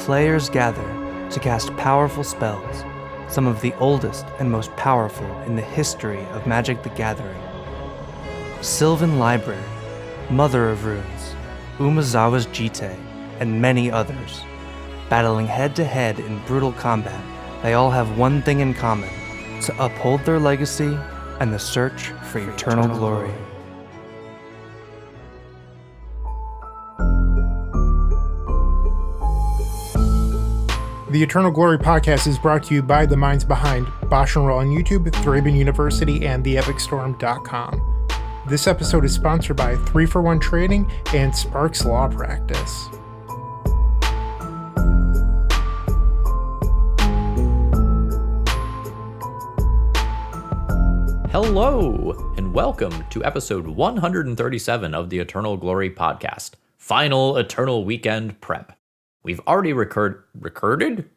players gather to cast powerful spells, some of the oldest and most powerful in the history of Magic the Gathering. Sylvan Library, Mother of Runes, Umezawa's Jite, and many others. Battling head-to-head in brutal combat, they all have one thing in common: to uphold their legacy and the search for eternal glory. The Eternal Glory podcast is brought to you by the minds behind BoshNRoll on YouTube, ThrabenU University, and theepicstorm.com. This episode is sponsored by 3-for-1 Trading and Sparks Law Practice. Hello, and welcome to episode 137 of the Eternal Glory podcast, Final Eternal Weekend Prep. We've already recorded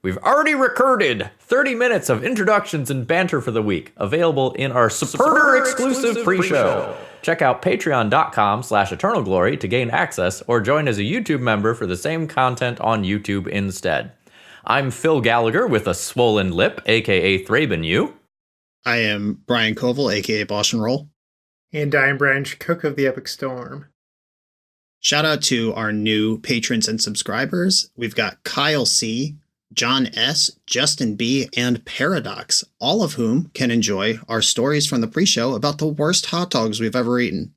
30 minutes of introductions and banter for the week, available in our supporter exclusive pre-show. Check out patreon.com/eternalglory to gain access, or join as a YouTube member for the same content on YouTube instead. I'm Phil Gallagher with a swollen lip, aka ThrabenU. I am Brian Coval, aka BoshNRoll. And I'm Brian Cook of the Epic Storm. Shout out to our new patrons and subscribers. We've got Kyle C., John S., Justin B., and Paradox, all of whom can enjoy our stories from the pre-show about the worst hot dogs we've ever eaten.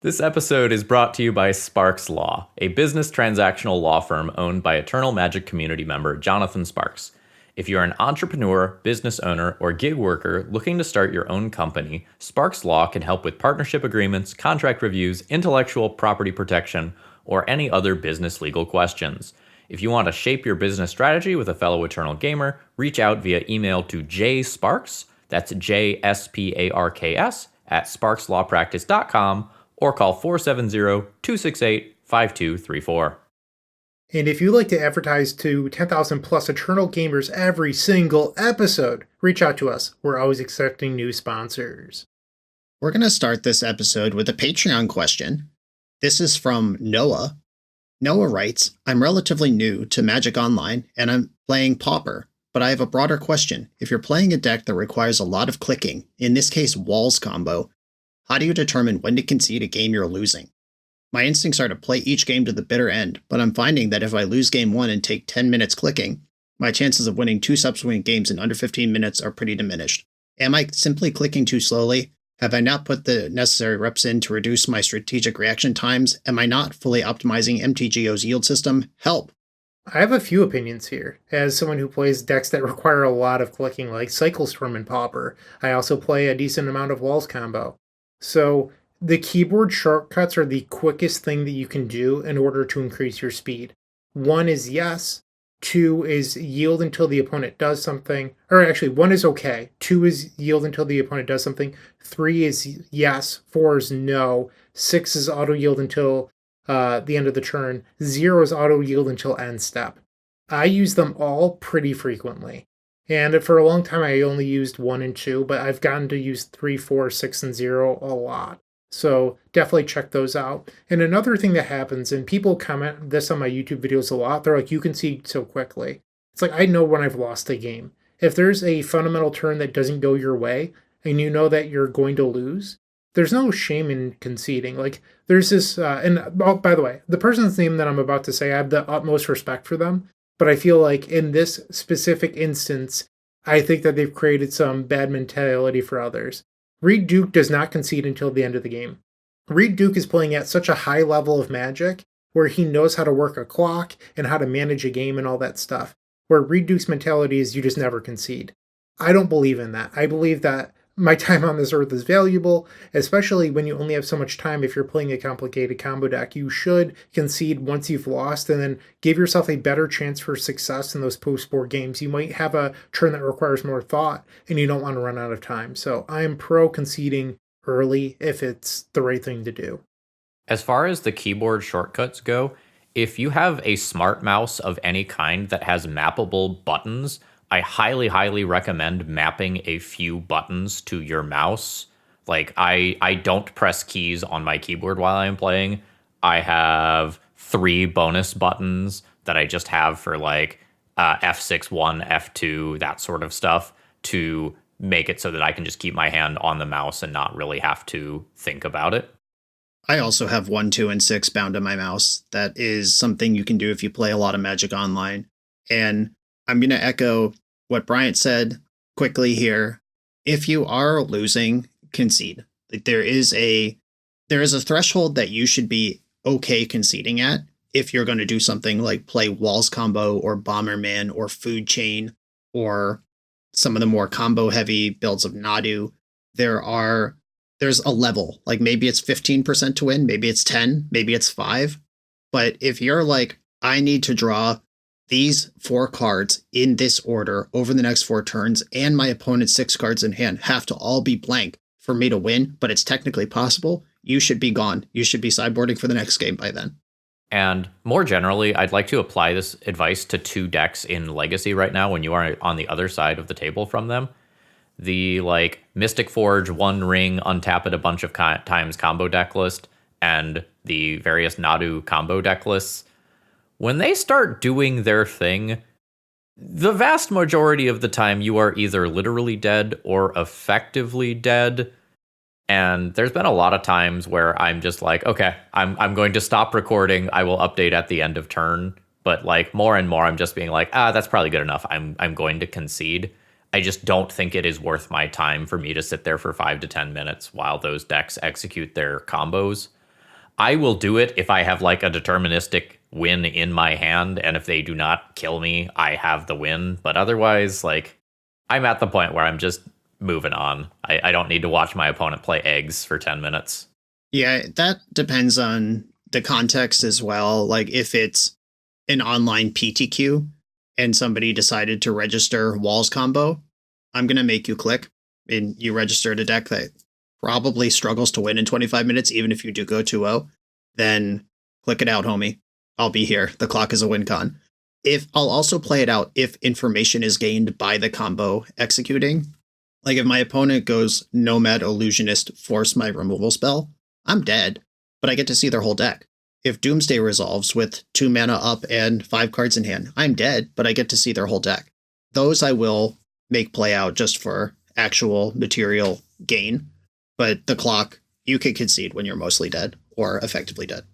This episode is brought to you by Sparks Law, a business transactional law firm owned by Eternal Magic community member Jonathan Sparks. If you're an entrepreneur, business owner, or gig worker looking to start your own company, Sparks Law can help with partnership agreements, contract reviews, intellectual property protection, or any other business legal questions. If you want to shape your business strategy with a fellow Eternal gamer, reach out via email to jsparks, that's JSPARKS, at sparkslawpractice.com, or call 470-268-5234. And if you'd like to advertise to 10,000 plus Eternal gamers every single episode, reach out to us. We're always accepting new sponsors. We're going to start this episode with a Patreon question. This is from Noah. Noah writes, I'm relatively new to Magic Online, and I'm playing Pauper, but I have a broader question. If you're playing a deck that requires a lot of clicking, in this case Walls combo, how do you determine when to concede a game you're losing? My instincts are to play each game to the bitter end, but I'm finding that if I lose game 1 and take 10 minutes clicking, my chances of winning 2 subsequent games in under 15 minutes are pretty diminished. Am I simply clicking too slowly? Have I not put the necessary reps in to reduce my strategic reaction times? Am I not fully optimizing MTGO's yield system? Help! I have a few opinions here. As someone who plays decks that require a lot of clicking, like Cyclestorm and Pauper, I also play a decent amount of Walls combo. So the keyboard shortcuts are the quickest thing that you can do in order to increase your speed. 1 is yes. 2 is yield until the opponent does something. Or actually, 1 is okay. 2 is yield until the opponent does something. 3 is yes. 4 is no. 6 is auto yield until the end of the turn. 0 is auto yield until end step. I use them all pretty frequently. And for a long time, I only used 1 and 2, but I've gotten to use 3, 4, 6, and 0 a lot. So definitely check those out. And another thing that happens, and people comment this on my YouTube videos a lot, they're like, you concede so quickly. It's like, I know when I've lost a game. If there's a fundamental turn that doesn't go your way, and you know that you're going to lose, there's no shame in conceding. Like, there's this, by the way, the person's name that I'm about to say, I have the utmost respect for them, but I feel like in this specific instance, I think that they've created some bad mentality for others. Reed Duke does not concede until the end of the game. Reed Duke is playing at such a high level of Magic where he knows how to work a clock and how to manage a game and all that stuff. Where Reed Duke's mentality is you just never concede. I don't believe in that. I believe that my time on this earth is valuable, especially when you only have so much time. If you're playing a complicated combo deck, you should concede once you've lost and then give yourself a better chance for success in those post-board games. You might have a turn that requires more thought and you don't want to run out of time. So I'm pro conceding early if it's the right thing to do. As far as the keyboard shortcuts go, if you have a smart mouse of any kind that has mappable buttons, I highly, highly recommend mapping a few buttons to your mouse. Like, I don't press keys on my keyboard while I'm playing. I have 3 bonus buttons that I just have for like F6-1, F2, that sort of stuff to make it so that I can just keep my hand on the mouse and not really have to think about it. I also have 1, 2, and 6 bound to my mouse. That is something you can do if you play a lot of Magic Online. And I'm going to echo what Bryant said quickly here. If you are losing, concede. Like there is a threshold that you should be okay conceding at if you're going to do something like play Walls Combo or Bomberman or Food Chain or some of the more combo heavy builds of Nadu. There's a level, like maybe it's 15% to win, maybe it's 10, maybe it's 5. But if you're like, I need to draw these 4 cards in this order over the next 4 turns, and my opponent's 6 cards in hand have to all be blank for me to win, but it's technically possible, you should be gone. You should be sideboarding for the next game by then. And more generally, I'd like to apply this advice to 2 decks in Legacy right now when you are on the other side of the table from them. The like Mystic Forge, One Ring, untap it a bunch of times combo deck list, and the various Nadu combo deck lists. When they start doing their thing, the vast majority of the time you are either literally dead or effectively dead. And there's been a lot of times where I'm just like, okay, I'm going to stop recording. I will update at the end of turn. But like more and more, I'm just being like, that's probably good enough. I'm going to concede. I just don't think it is worth my time for me to sit there for 5 to 10 minutes while those decks execute their combos. I will do it if I have like a deterministic win in my hand, and if they do not kill me, I have the win. But otherwise, like, I'm at the point where I'm just moving on. I don't need to watch my opponent play eggs for 10 minutes. Yeah, that depends on the context as well. Like if it's an online PTQ and somebody decided to register Walls Combo, I'm going to make you click. And you registered a deck that probably struggles to win in 25 minutes, even if you do go 2-0, then click it out, homie. I'll be here. The clock is a win con. I'll also play it out if information is gained by the combo executing. Like if my opponent goes Nomad Illusionist, force my removal spell, I'm dead, but I get to see their whole deck. If Doomsday resolves with 2 mana up and 5 cards in hand, I'm dead, but I get to see their whole deck. Those I will make play out just for actual material gain. But the clock, you can concede when you're mostly dead or effectively dead.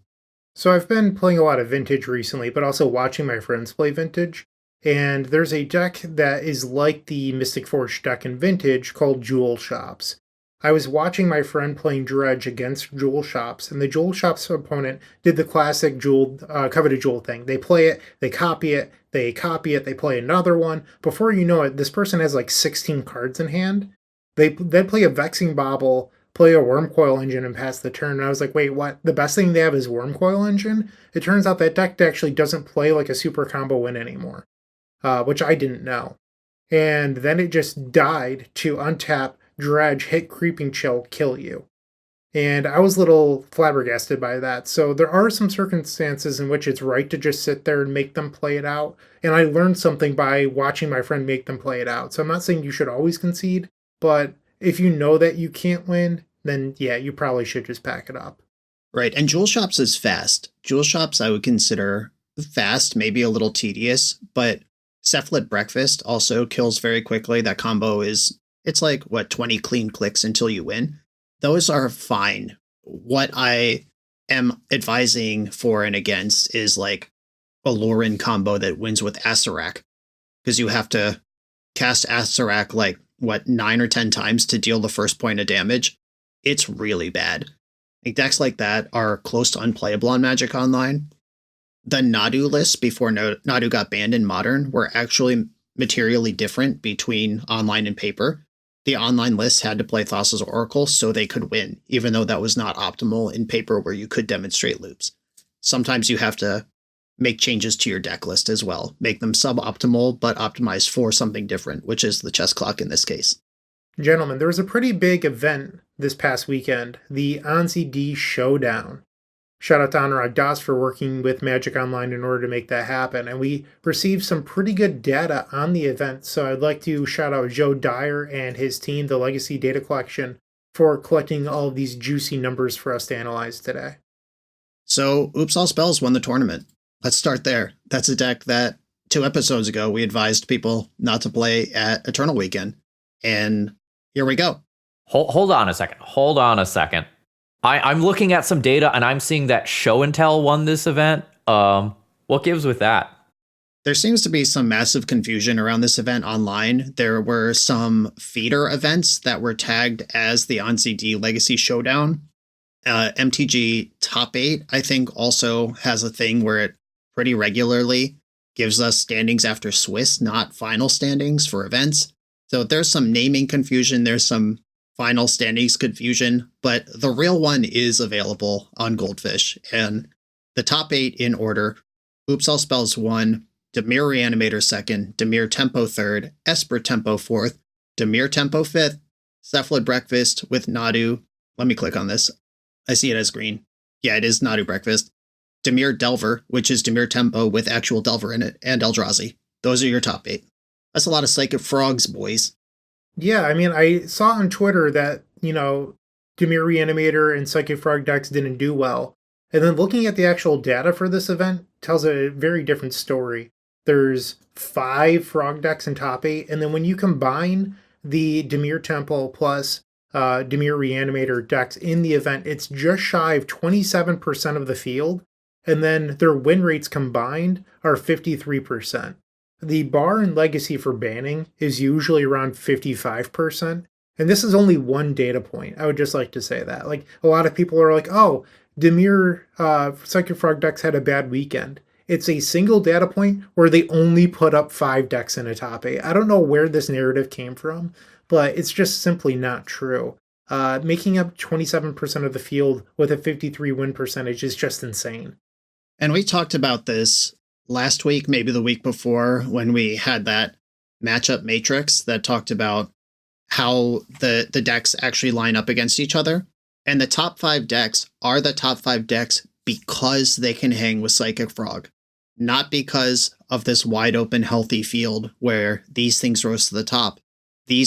So I've been playing a lot of Vintage recently, but also watching my friends play Vintage. And there's a deck that is like the Mystic Forge deck in Vintage called Jewel Shops. I was watching my friend playing Dredge against Jewel Shops, and the Jewel Shops opponent did the classic Coveted Jewel thing. They play it, they copy it, they play another one. Before you know it, this person has like 16 cards in hand. They then play a Vexing Bauble, play a Wormcoil Engine, and pass the turn. And I was like, wait, what? The best thing they have is Wormcoil Engine? It turns out that deck actually doesn't play like a super combo win anymore, which I didn't know. And then it just died to untap, Dredge, hit Creeping Chill, kill you. And I was a little flabbergasted by that. So there are some circumstances in which it's right to just sit there and make them play it out. And I learned something by watching my friend make them play it out. So I'm not saying you should always concede, but if you know that you can't win, then yeah, you probably should just pack it up. Right, and Jewel Shops is fast. Jewel Shops I would consider fast, maybe a little tedious, but Cephalid Breakfast also kills very quickly. That combo it's like, 20 clean clicks until you win. Those are fine. What I am advising for and against is like a Lauren combo that wins with Acererak, because you have to cast Acererak 9 or 10 times to deal the first point of damage. It's really bad. Like decks like that are close to unplayable on Magic Online. The Nadu lists before Nadu got banned in Modern were actually materially different between online and paper. The online lists had to play Thassa's Oracle so they could win, even though that was not optimal in paper where you could demonstrate loops. Sometimes you have to make changes to your deck list as well, make them suboptimal but optimized for something different, which is the chess clock in this case. Gentlemen, there was a pretty big event this past weekend, the Anzi D Showdown. Shout out to Anurag Das for working with Magic Online in order to make that happen. And we received some pretty good data on the event. So I'd like to shout out Joe Dyer and his team, the Legacy Data Collection, for collecting all of these juicy numbers for us to analyze today. So Oops All Spells won the tournament. Let's start there. That's a deck that 2 episodes ago we advised people not to play at Eternal Weekend. And here we go. Hold on a second. I'm looking at some data and I'm seeing that Show and Tell won this event. What gives with that? There seems to be some massive confusion around this event online. There were some feeder events that were tagged as the OnCD Legacy Showdown. MTG Top 8, I think, also has a thing where it pretty regularly gives us standings after Swiss, not final standings for events. So there's some naming confusion. There's some final standings confusion, but the real one is available on Goldfish. And the top 8 in order: Oops All Spells 1, Dimir Reanimator 2nd, Dimir Tempo 3rd, Esper Tempo 4th, Dimir Tempo 5th, Cephalid Breakfast with Nadu. Let me click on this. I see it as green. Yeah, it is Nadu Breakfast. Dimir Delver, which is Dimir Tempo with actual Delver in it, and Eldrazi. Those are your top 8. That's a lot of Psychic Frogs, boys. Yeah, I mean, I saw on Twitter that, Dimir Reanimator and Psychic Frog decks didn't do well. And then looking at the actual data for this event tells a very different story. There's 5 Frog decks in top 8, and then when you combine the Dimir Temple plus Dimir Reanimator decks in the event, it's just shy of 27% of the field, and then their win rates combined are 53%. The bar in Legacy for banning is usually around 55%, and this is only one data point. I would just like to say that. Like, a lot of people are like, oh, Dimir Psychic Frog decks had a bad weekend. It's a single data point where they only put up 5 decks in a top 8. I don't know where this narrative came from, but it's just simply not true. Making up 27% of the field with a 53 win percentage is just insane. And we talked about this last week, maybe the week before, when we had that matchup matrix that talked about how the decks actually line up against each other. And the top 5 decks are the top 5 decks because they can hang with Psychic Frog, not because of this wide open, healthy field where these things rose to the top. The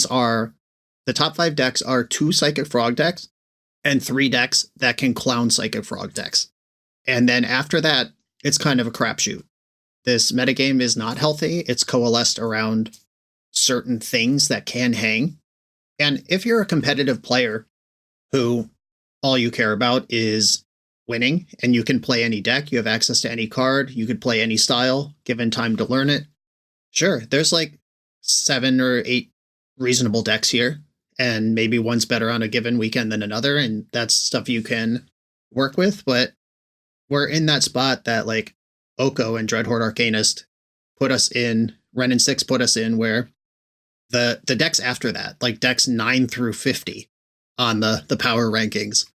top 5 decks are 2 Psychic Frog decks and 3 decks that can clown Psychic Frog decks. And then after that, it's kind of a crapshoot. This metagame is not healthy. It's coalesced around certain things that can hang. And if you're a competitive player who all you care about is winning, and you can play any deck, you have access to any card, you could play any style, given time to learn it. Sure, there's like 7 or 8 reasonable decks here, and maybe one's better on a given weekend than another, and that's stuff you can work with, but we're in that spot that like Oko and Dreadhorde Arcanist put us in, Ren and 6 put us in, where the decks after that, like decks 9 through 50 on the power rankings,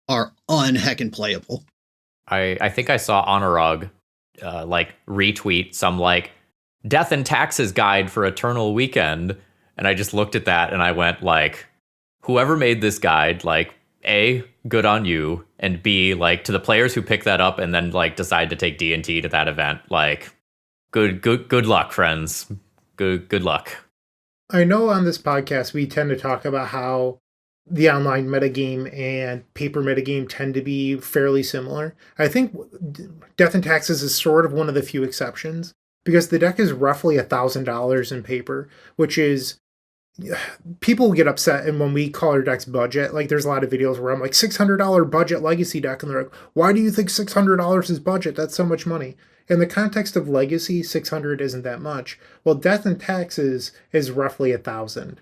are unheckin' playable. I think I saw Honorog retweet some like Death and Taxes guide for Eternal Weekend, and I just looked at that and I went like, whoever made this guide, like, A, good on you, and B, like, to the players who pick that up and then like decide to take D&T to that event, like, good luck, friends. Good luck. I know on this podcast we tend to talk about how the online metagame and paper metagame tend to be fairly similar. I think Death and Taxes is sort of one of the few exceptions, because the deck is roughly $1,000 in paper, which is, people get upset, and when we call our decks budget, like there's a lot of videos where I'm like, $600 budget Legacy deck, and they're like, why do you think $600 is budget? That's so much money. In the context of Legacy, 600 isn't that much. Well, Death and Taxes is roughly 1,000.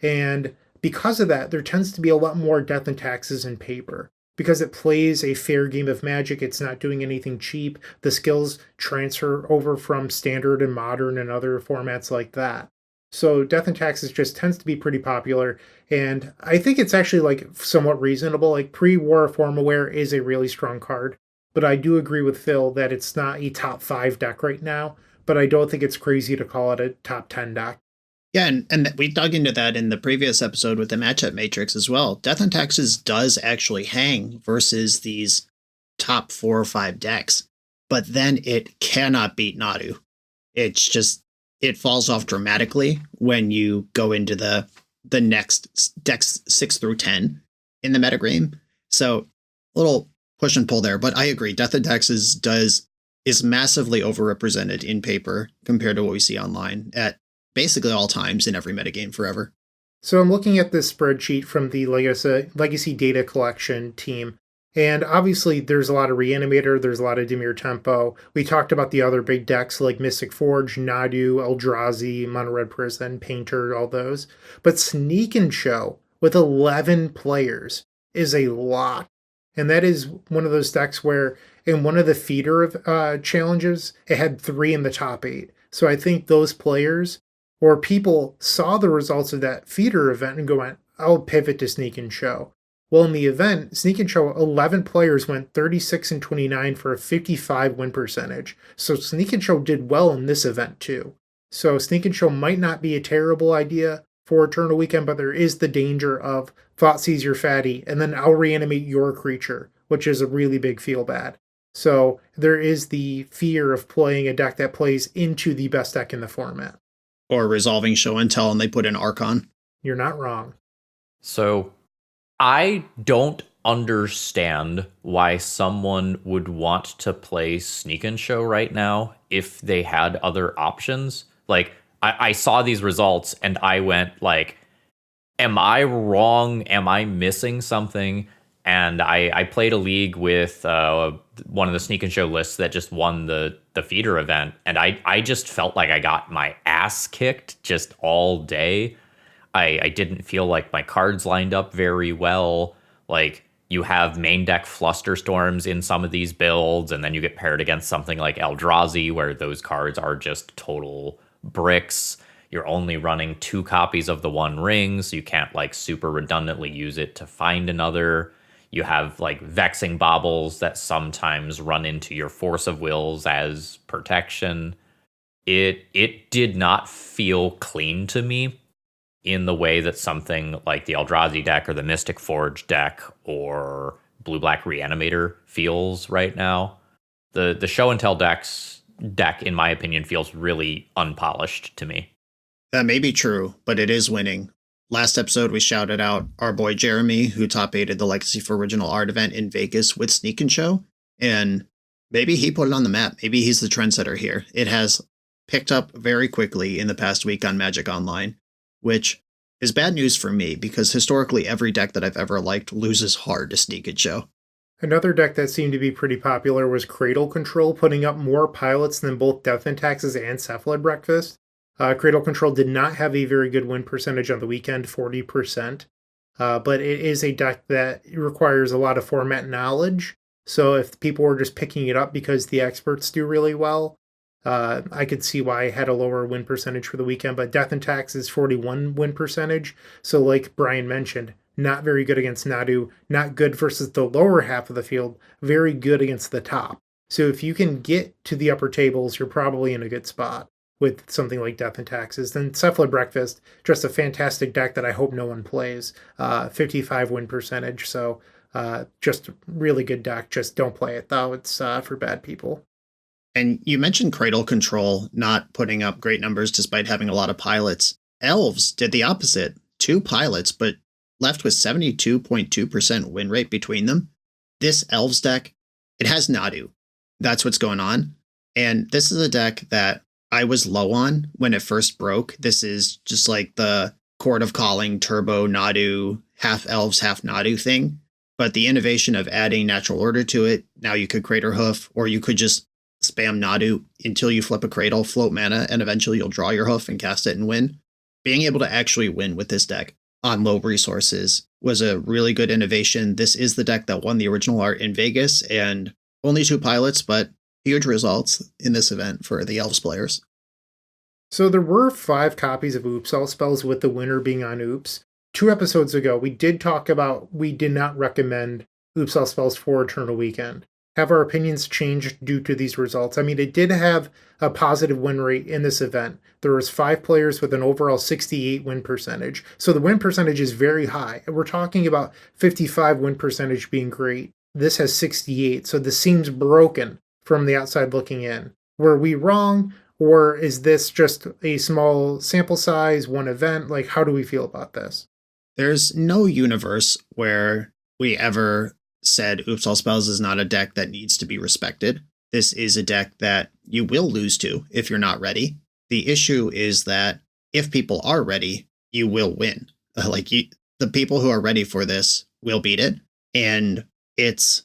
And because of that, there tends to be a lot more Death and Taxes in paper. Because it plays a fair game of Magic, it's not doing anything cheap. The skills transfer over from Standard and Modern and other formats like that. So Death and Taxes just tends to be pretty popular. And I think it's actually like somewhat reasonable. Like Pre-War of Formaware is a really strong card. But I do agree with Phil that it's not a top 5 deck right now. But I don't think it's crazy to call it a top 10 deck. Yeah, and we dug into that in the previous episode with the matchup matrix as well. Death and Taxes does actually hang versus these top 4 or 5 decks, but then it cannot beat Nadu. It's just, it falls off dramatically when you go into the next decks 6 through 10 in the metagame. So, little push and pull there, but I agree. Death and Taxes does is massively overrepresented in paper compared to what we see online at basically all times in every metagame forever. So I'm looking at this spreadsheet from the Legacy Data Collection team, and obviously there's a lot of Reanimator, there's a lot of Dimir Tempo. We talked about the other big decks like Mystic Forge, Nadu, Eldrazi, Mono Red Prison, Painter, all those. But Sneak and Show with 11 players is a lot. And that is one of those decks where in one of the feeder challenges, it had 3 in the top 8. So I think those players or people saw the results of that feeder event and went, I'll pivot to Sneak and Show. Well, in the event, Sneak and Show, 11 players went 36 and 29 for a 55 win percentage. So Sneak and Show did well in this event too. So Sneak and Show might not be a terrible idea for Eternal Weekend, but there is the danger of Thought Seize Your Fatty, and then I'll reanimate your creature, which is a really big feel bad. So there is the fear of playing a deck that plays into the best deck in the format. Or resolving show and tell and they put in Archon. You're not wrong. So I don't understand why someone would want to play Sneak and Show right now if they had other options. Like, I saw these results and I went like, am I wrong? Am I missing something? And I played a league with one of the Sneak and Show lists that just won the feeder event. And I just felt like I got my ass kicked just all day. I didn't feel like my cards lined up very well. Like, you have main deck Flusterstorms in some of these builds, and then you get paired against something like Eldrazi, where those cards are just total bricks. You're only running 2 copies of the One Ring, so you can't like super redundantly use it to find another. You have like Vexing Baubles that sometimes run into your Force of Wills as protection. It did not feel clean to me in the way that something like the Eldrazi deck or the Mystic Forge deck or Blue-Black Reanimator feels right now. The Show and Tell deck, in my opinion, feels really unpolished to me. That may be true, but it is winning. Last episode, we shouted out our boy Jeremy, who top-aided the Legacy for Original Art event in Vegas with Sneak and Show, and maybe he put it on the map. Maybe he's the trendsetter here. It has picked up very quickly in the past week on Magic Online, which is bad news for me, because historically every deck that I've ever liked loses hard to Sneak and Show. Another deck that seemed to be pretty popular was Cradle Control, putting up more pilots than both Death and Taxes and Cephalid Breakfast. Cradle Control did not have a very good win percentage on the weekend, 40%. But it is a deck that requires a lot of format knowledge. So if people were just picking it up because the experts do really well, I could see why it had a lower win percentage for the weekend. But Death and Taxes, 41 win percentage. So like Brian mentioned, not very good against Nadu, not good versus the lower half of the field, very good against the top. So if you can get to the upper tables, you're probably in a good spot with something like Death and Taxes. Then Cephalid Breakfast, just a fantastic deck that I hope no one plays. 55 win percentage, so just really good deck. Just don't play it, though. It's for bad people. And you mentioned Cradle Control not putting up great numbers despite having a lot of pilots. Elves did the opposite. 2 pilots, but left with 72.2% win rate between them. This Elves deck, it has Nadu. That's what's going on. And this is a deck that I was low on when it first broke. This is just like the Court of Calling, Turbo, Nadu, half Elves, half Nadu thing. But the innovation of adding Natural Order to it, now you could Crater Hoof, or you could just spam Nadu until you flip a Cradle, float mana, and eventually you'll draw your Hoof and cast it and win. Being able to actually win with this deck on low resources was a really good innovation. This is the deck that won the original art in Vegas, and only 2 pilots, but huge results in this event for the Elves players. So there were 5 copies of Oops All Spells, with the winner being on Oops. 2 episodes ago, we did talk about we did not recommend Oops All Spells for Eternal Weekend. Have our opinions changed due to these results? I mean, it did have a positive win rate in this event. There was 5 players with an overall 68 win percentage. So the win percentage is very high. We're talking about 55 win percentage being great. This has 68, so this seems broken from the outside looking in. Were we wrong, or is this just a small sample size, one event? Like, how do we feel about this? There's no universe where we ever said Oops All Spells is not a deck that needs to be respected. this is a deck that you will lose to if you're not ready. The issue is that if people are ready, you will win. The people who are ready for this will beat it. And it's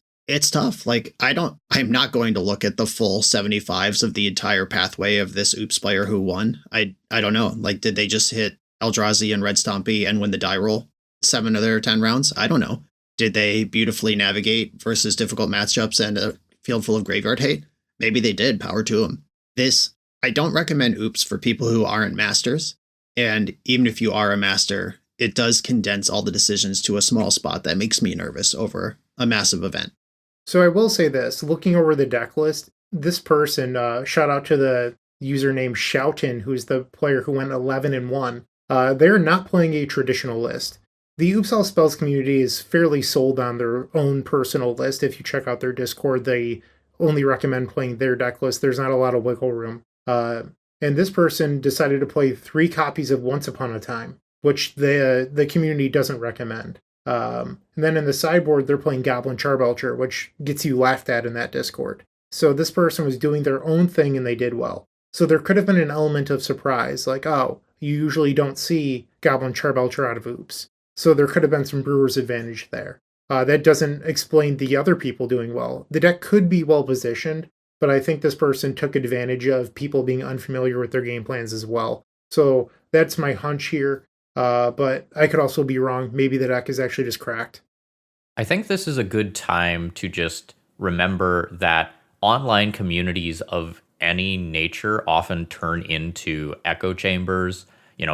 tough. I'm not going to look at the full 75s of the entire pathway of this Oops player who won. I don't know. Did they just hit Eldrazi and Red Stompy and win the die roll 7 of their 10 rounds? I don't know. Did they beautifully navigate versus difficult matchups and a field full of graveyard hate? Maybe they did. Power to them. I don't recommend Oops for people who aren't masters. And even if you are a master, it does condense all the decisions to a small spot that makes me nervous over a massive event. So I will say this, looking over the deck list, this person, shout out to the username Shoutin, who's the player who went 11-1. They're not playing a traditional list. The Oops All Spells community is fairly sold on their own personal list. If you check out their Discord, they only recommend playing their deck list. There's not a lot of wiggle room. And this person decided to play 3 copies of Once Upon a Time, which the community doesn't recommend. And then in the sideboard, they're playing Goblin Charbelcher, which gets you laughed at in that Discord. So this person was doing their own thing and they did well. So there could have been an element of surprise, like, oh, you usually don't see Goblin Charbelcher out of Oops. So there could have been some brewer's advantage there. That doesn't explain the other people doing well. The deck could be well positioned, but I think this person took advantage of people being unfamiliar with their game plans as well. So that's my hunch here. But I could also be wrong. Maybe the deck is actually just cracked. I think this is a good time to just remember that online communities of any nature often turn into echo chambers,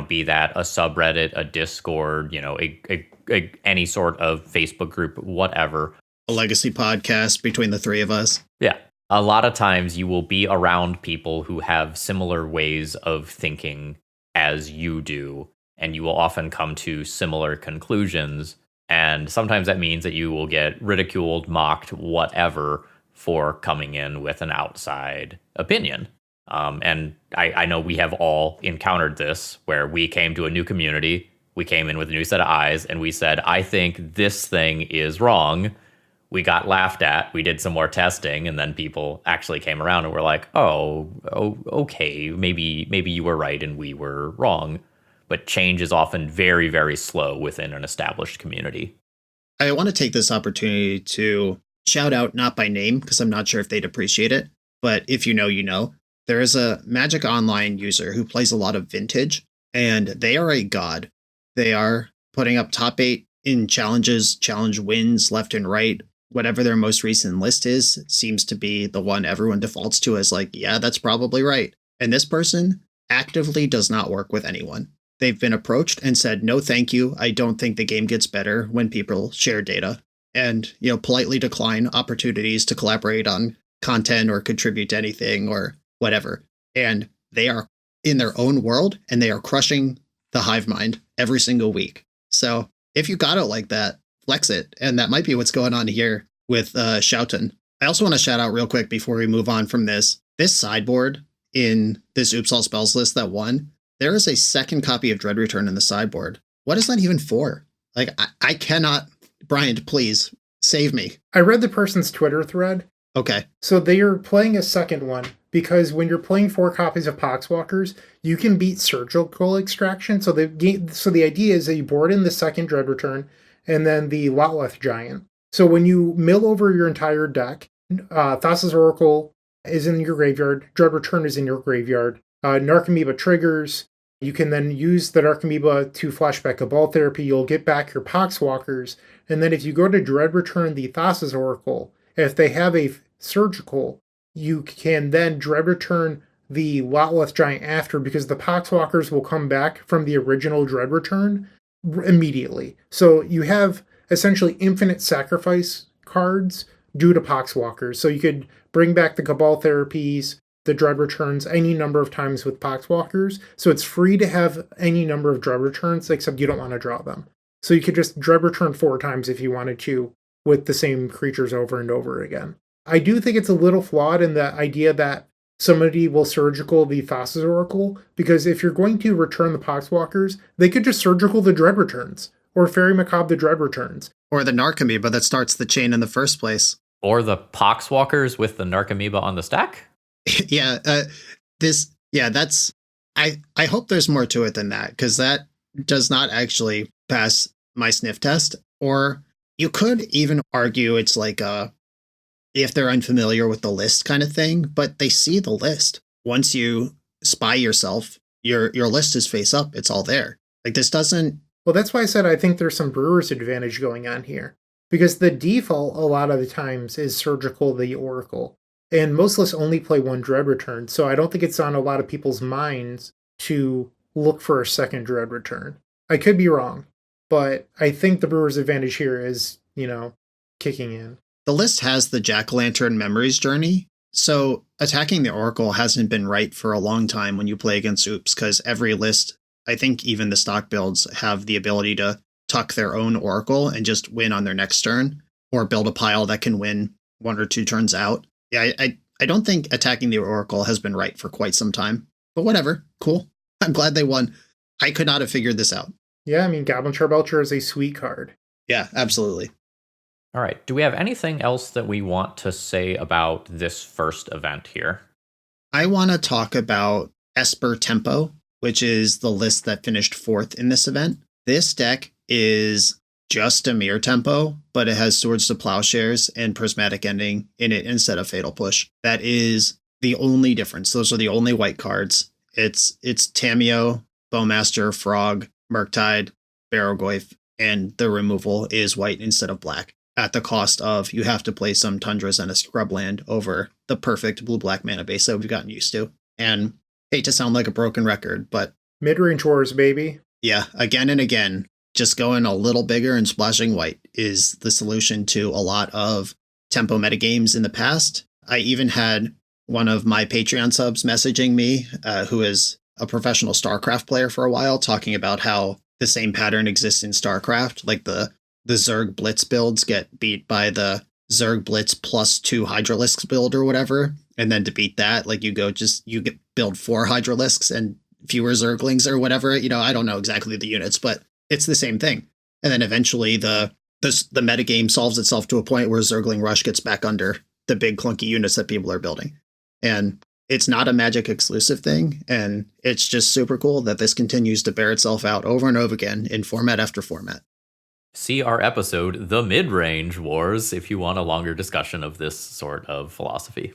be that a subreddit, a Discord, any sort of Facebook group, whatever. A legacy podcast between the 3 of us. Yeah. A lot of times you will be around people who have similar ways of thinking as you do, and you will often come to similar conclusions. And sometimes that means that you will get ridiculed, mocked, whatever, for coming in with an outside opinion. And I know we have all encountered this, where we came to a new community, we came in with a new set of eyes, and we said, I think this thing is wrong. We got laughed at, we did some more testing, and then people actually came around and were like, oh, okay, maybe you were right and we were wrong. But change is often very, very slow within an established community. I want to take this opportunity to shout out, not by name, because I'm not sure if they'd appreciate it, but if you know, you know. There is a Magic Online user who plays a lot of Vintage, and they are a god. They are putting up top 8 in challenges, challenge wins left and right. Whatever their most recent list is seems to be the one everyone defaults to as yeah, that's probably right. And this person actively does not work with anyone. They've been approached and said, no, thank you. I don't think the game gets better when people share data, and, politely decline opportunities to collaborate on content or contribute to anything or whatever. And they are in their own world and they are crushing the hive mind every single week. So if you got it like that, flex it. And that might be what's going on here with Shoutin. I also want to shout out real quick before we move on from this sideboard in this Oops All Spells list that won. There is a second copy of Dread Return in the sideboard. What is that even for? I cannot. Bryant, please save me. I read the person's Twitter thread. Okay. So they are playing a second one because when you're playing 4 copies of Poxwalkers, you can beat Surgical Extraction. So the idea is that you board in the second Dread Return and then the Lotleth Giant. So when you mill over your entire deck, Thassa's Oracle is in your graveyard, Dread Return is in your graveyard, Narcomoeba triggers. You can then use the Narcomoeba to flashback Cabal Therapy. You'll get back your Poxwalkers. And then if you go to Dread Return the Thassa's Oracle, if they have a Surgical, you can then Dread Return the Lotleth Giant after, because the Poxwalkers will come back from the original Dread Return immediately. So you have essentially infinite sacrifice cards due to Poxwalkers. So you could bring back the Cabal Therapies, the Dread Returns any number of times with Poxwalkers. So it's free to have any number of Dread Returns, except you don't want to draw them. So you could just Dread Return 4 times if you wanted to, with the same creatures over and over again. I do think it's a little flawed in the idea that somebody will Surgical the Thassa's Oracle, because if you're going to return the Poxwalkers, they could just Surgical the Dread Returns, or Fairy Macabre the Dread Returns. Or the Narcomoeba that starts the chain in the first place. Or the Poxwalkers with the Narcomoeba on the stack? Yeah, that's I hope there's more to it than that, because that does not actually pass my sniff test. Or you could even argue it's like if they're unfamiliar with the list kind of thing, but they see the list. Once you spy yourself, your list is face up. It's all there. Like, this doesn't. Well, that's why I said I think there's some brewer's advantage going on here. Because the default, a lot of the times, is Surgical the Oracle. And most lists only play one Dread Return, so I don't think it's on a lot of people's minds to look for a second Dread Return. I could be wrong, but I think the brewer's advantage here is, kicking in. The list has the Jack-o'-lantern Memories Journey, so attacking the Oracle hasn't been right for a long time when you play against Oops, because every list, I think even the stock builds, have the ability to tuck their own Oracle and just win on their next turn, or build a pile that can win 1 or 2 turns out. Yeah, I don't think attacking the Oracle has been right for quite some time, but whatever, cool. I'm glad they won. I could not have figured this out. Yeah, Goblin Charbelcher is a sweet card. Yeah, absolutely. All right. Do we have anything else that we want to say about this first event here? I want to talk about Esper Tempo, which is the list that finished 4th in this event. This deck is just Dimir Tempo, but it has Swords to Plowshares and Prismatic Ending in it instead of Fatal Push. That is the only difference. Those are the only white cards. It's Tameo, Bowmaster, Frog, Murktide, Barrogoyf, and the removal is white instead of black, at the cost of you have to play some Tundras and a Scrubland over the perfect blue-black mana base that we've gotten used to. And hate to sound like a broken record, but Mid-range wars, baby. Yeah, again and again, just going a little bigger and splashing white is the solution to a lot of tempo metagames in the past. I even had one of my Patreon subs messaging me, who is a professional StarCraft player for a while, talking about how the same pattern exists in StarCraft. Like the Zerg Blitz builds get beat by the Zerg Blitz +2 Hydralisks build or whatever. And then to beat that, like you build 4 Hydralisks and fewer Zerglings or whatever. I don't know exactly the units, but it's the same thing. And then eventually the metagame solves itself to a point where Zergling Rush gets back under the big clunky units that people are building. And it's not a Magic exclusive thing. And it's just super cool that this continues to bear itself out over and over again in format after format. See our episode, The Mid-Range Wars, if you want a longer discussion of this sort of philosophy.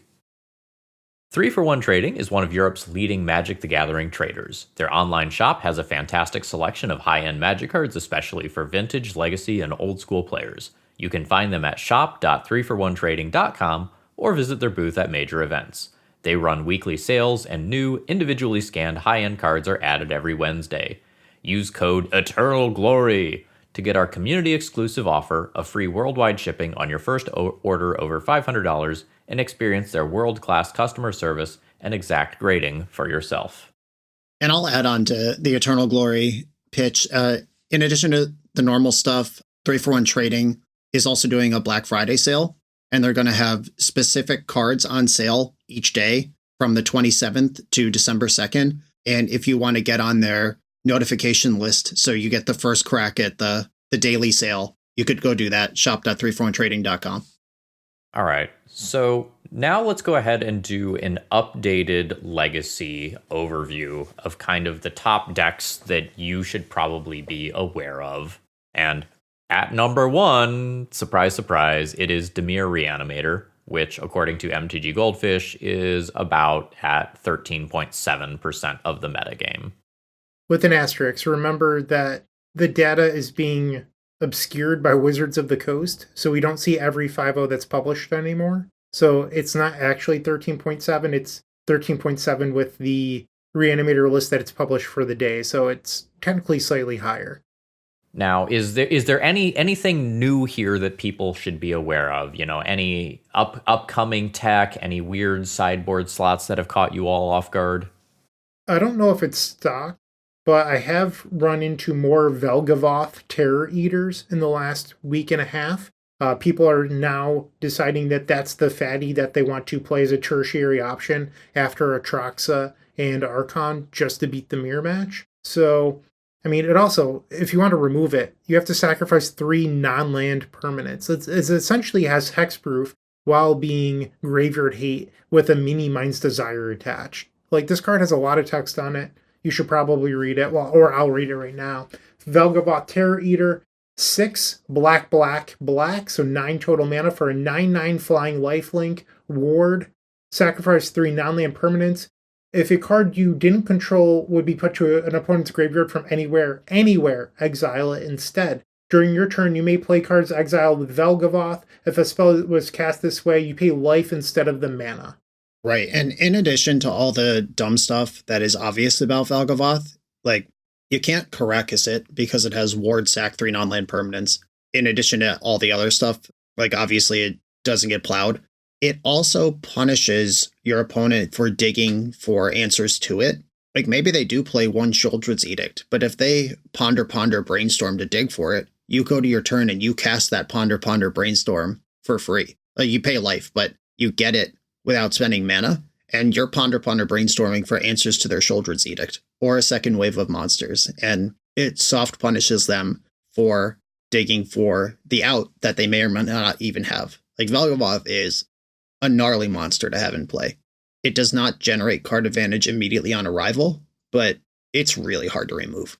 3-for-1 Trading is one of Europe's leading Magic the Gathering traders. Their online shop has a fantastic selection of high-end Magic cards, especially for vintage, legacy, and old-school players. You can find them at shop.3for1trading.com or visit their booth at major events. They run weekly sales, and new, individually scanned high-end cards are added every Wednesday. Use code ETERNALGLORY to get our community-exclusive offer of free worldwide shipping on your first order over $500 and experience their world-class customer service and exact grading for yourself. And I'll add on to the Eternal Glory pitch. In addition to the normal stuff, 3-for-1 Trading is also doing a Black Friday sale, and they're going to have specific cards on sale each day from the 27th to December 2nd. And if you want to get on their notification list so you get the first crack at the daily sale, you could go do that, shop.3for1trading.com. All right, so now let's go ahead and do an updated legacy overview of kind of the top decks that you should probably be aware of. And at number 1, surprise, surprise, it is Dimir Reanimator, which, according to MTG Goldfish, is about at 13.7% of the metagame. With an asterisk, remember that the data is being obscured by Wizards of the Coast, so we don't see every 5.0 that's published anymore. So it's not actually 13.7, it's 13.7 with the Reanimator list that it's published for the day, so it's technically slightly higher. Now, is there anything new here that people should be aware of? Any upcoming tech, any weird sideboard slots that have caught you all off guard? I don't know if it's stock, but I have run into more Velgavoth Terror Eaters in the last week and a half. People are now deciding that that's the fatty that they want to play as a tertiary option after Atraxa and Archon just to beat the mirror match. So, it also, if you want to remove it, you have to sacrifice 3 non-land permanents. It essentially has hexproof, while being Graveyard Hate with a mini Mind's Desire attached. Like, this card has a lot of text on it. You should probably read it, well, or I'll read it right now. Velgavoth Terror Eater, 6 black, black, black, so 9 total mana for a 9/9 flying lifelink ward. Sacrifice 3 non-land permanents. If a card you didn't control would be put to an opponent's graveyard from anywhere, exile it instead. During your turn, you may play cards exiled with Velgavoth. If a spell was cast this way, you pay life instead of the mana. Right, and in addition to all the dumb stuff that is obvious about Velgavoth, like, you can't Karakas it because it has ward, sack, 3 non-land permanents. In addition to all the other stuff, like, obviously it doesn't get plowed. It also punishes your opponent for digging for answers to it. Like, maybe they do play one Sheoldred's Edict, but if they ponder, brainstorm to dig for it, you go to your turn and you cast that ponder, brainstorm for free. Like, you pay life, but you get it without spending mana, and you're ponder, brainstorming for answers to their Sheoldred's Edict or a second wave of monsters, and it soft punishes them for digging for the out that they may or may not even have. Like, Velgavoth is a gnarly monster to have in play. It does not generate card advantage immediately on arrival, but it's really hard to remove.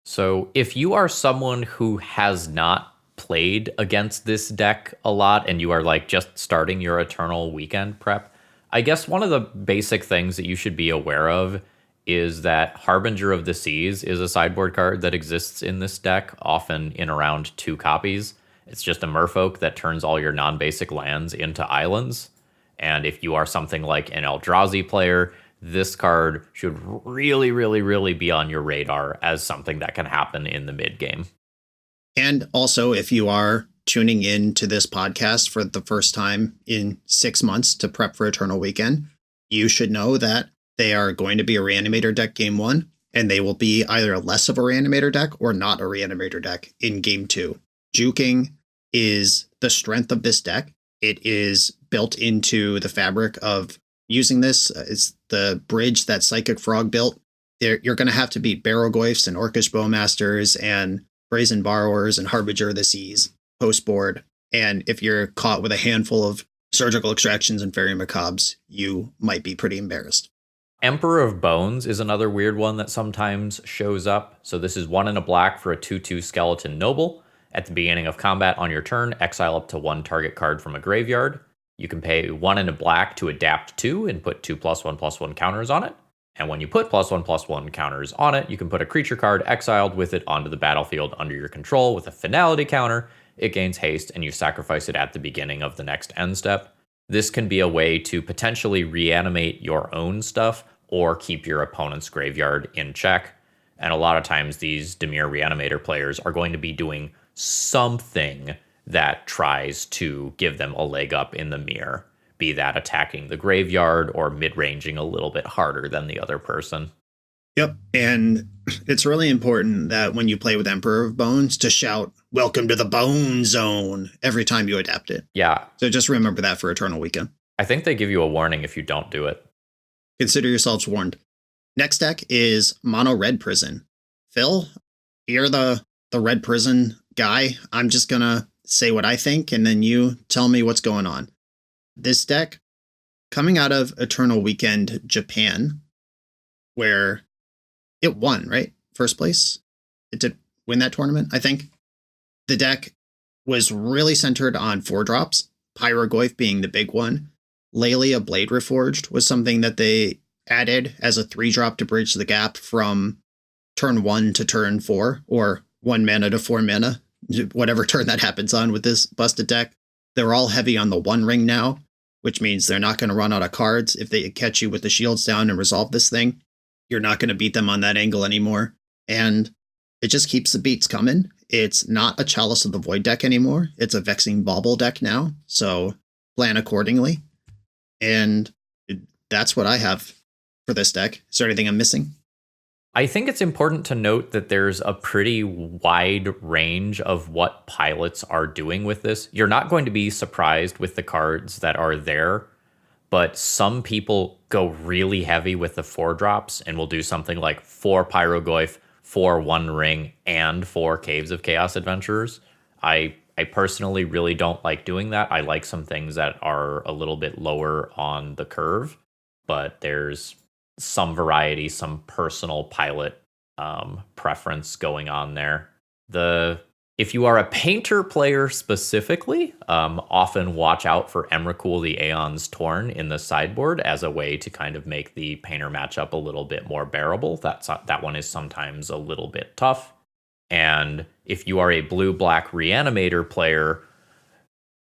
So if you are someone who has not played against this deck a lot and you are like just starting your Eternal Weekend prep, I guess one of the basic things that you should be aware of is that Harbinger of the Seas is a sideboard card that exists in this deck, often in around 2 copies. It's just a merfolk that turns all your non-basic lands into islands. And if you are something like an Eldrazi player, this card should really be on your radar as something that can happen in the mid-game. And also, if you are tuning in to this podcast for the first time in 6 months to prep for Eternal Weekend, you should know that they are going to be a Reanimator deck game 1, and they will be either less of a Reanimator deck or not a Reanimator deck in game 2. Juking is the strength of this deck. It is built into the fabric of using this. It's the bridge that Psychic Frog built. You're going to have to beat Barrogoyfs and Orcish Bowmasters and Brazen Borrowers and Harbinger of the Seas post-board. And if you're caught with a handful of Surgical Extractions and Fairy Macabres, you might be pretty embarrassed. Emperor of Bones is another weird one that sometimes shows up. So this is 1 and a black for a 2/2 Skeleton Noble. At the beginning of combat on your turn, exile up to 1 target card from a graveyard. You can pay 1 and a black to adapt 2 and put 2 +1/+1 counters on it. And when you put +1/+1 counters on it, you can put a creature card exiled with it onto the battlefield under your control with a finality counter. It gains haste and you sacrifice it at the beginning of the next end step. This can be a way to potentially reanimate your own stuff or keep your opponent's graveyard in check. And a lot of times these Dimir Reanimator players are going to be doing something that tries to give them a leg up in the mirror, be that attacking the graveyard or mid-ranging a little bit harder than the other person. Yep, and it's really important that when you play with Emperor of Bones to shout, "Welcome to the Bone Zone," every time you adapt it. Yeah. So just remember that for Eternal Weekend. I think they give you a warning if you don't do it. Consider yourselves warned. Next deck is Mono Red Prison. Phil, you're the Red Prison guy. I'm just going to say what I think, and then you tell me what's going on. This deck, coming out of Eternal Weekend Japan, where it won, right? First place. It did win that tournament, I think. The deck was really centered on 4-drops, Pyrogoyf being the big one. Lelia Blade Reforged was something that they added as a 3-drop to bridge the gap from turn 1 to turn 4, or 1 mana to 4 mana, whatever turn that happens on with this busted deck. They're all heavy on the 1 ring now, which means they're not going to run out of cards. If they catch you with the shields down and resolve this thing, you're not going to beat them on that angle anymore. And it just keeps the beats coming. It's not a Chalice of the Void deck anymore. It's a Vexing Bauble deck now, so plan accordingly. And that's what I have for this deck. Is there anything I'm missing? I think it's important to note that there's a pretty wide range of what pilots are doing with this. You're not going to be surprised with the cards that are there, but some people go really heavy with the 4-drops and will do something like 4 Pyrogoyf, 4 One Ring, and 4 Caves of Chaos Adventurers. I I personally really don't like doing that. I like some things that are a little bit lower on the curve, but there's some variety, some personal pilot preference going on there. If you are a painter player specifically, often watch out for Emrakul the Aeon's Torn in the sideboard as a way to kind of make the painter matchup a little bit more bearable. That one is sometimes a little bit tough. And if you are a blue-black reanimator player,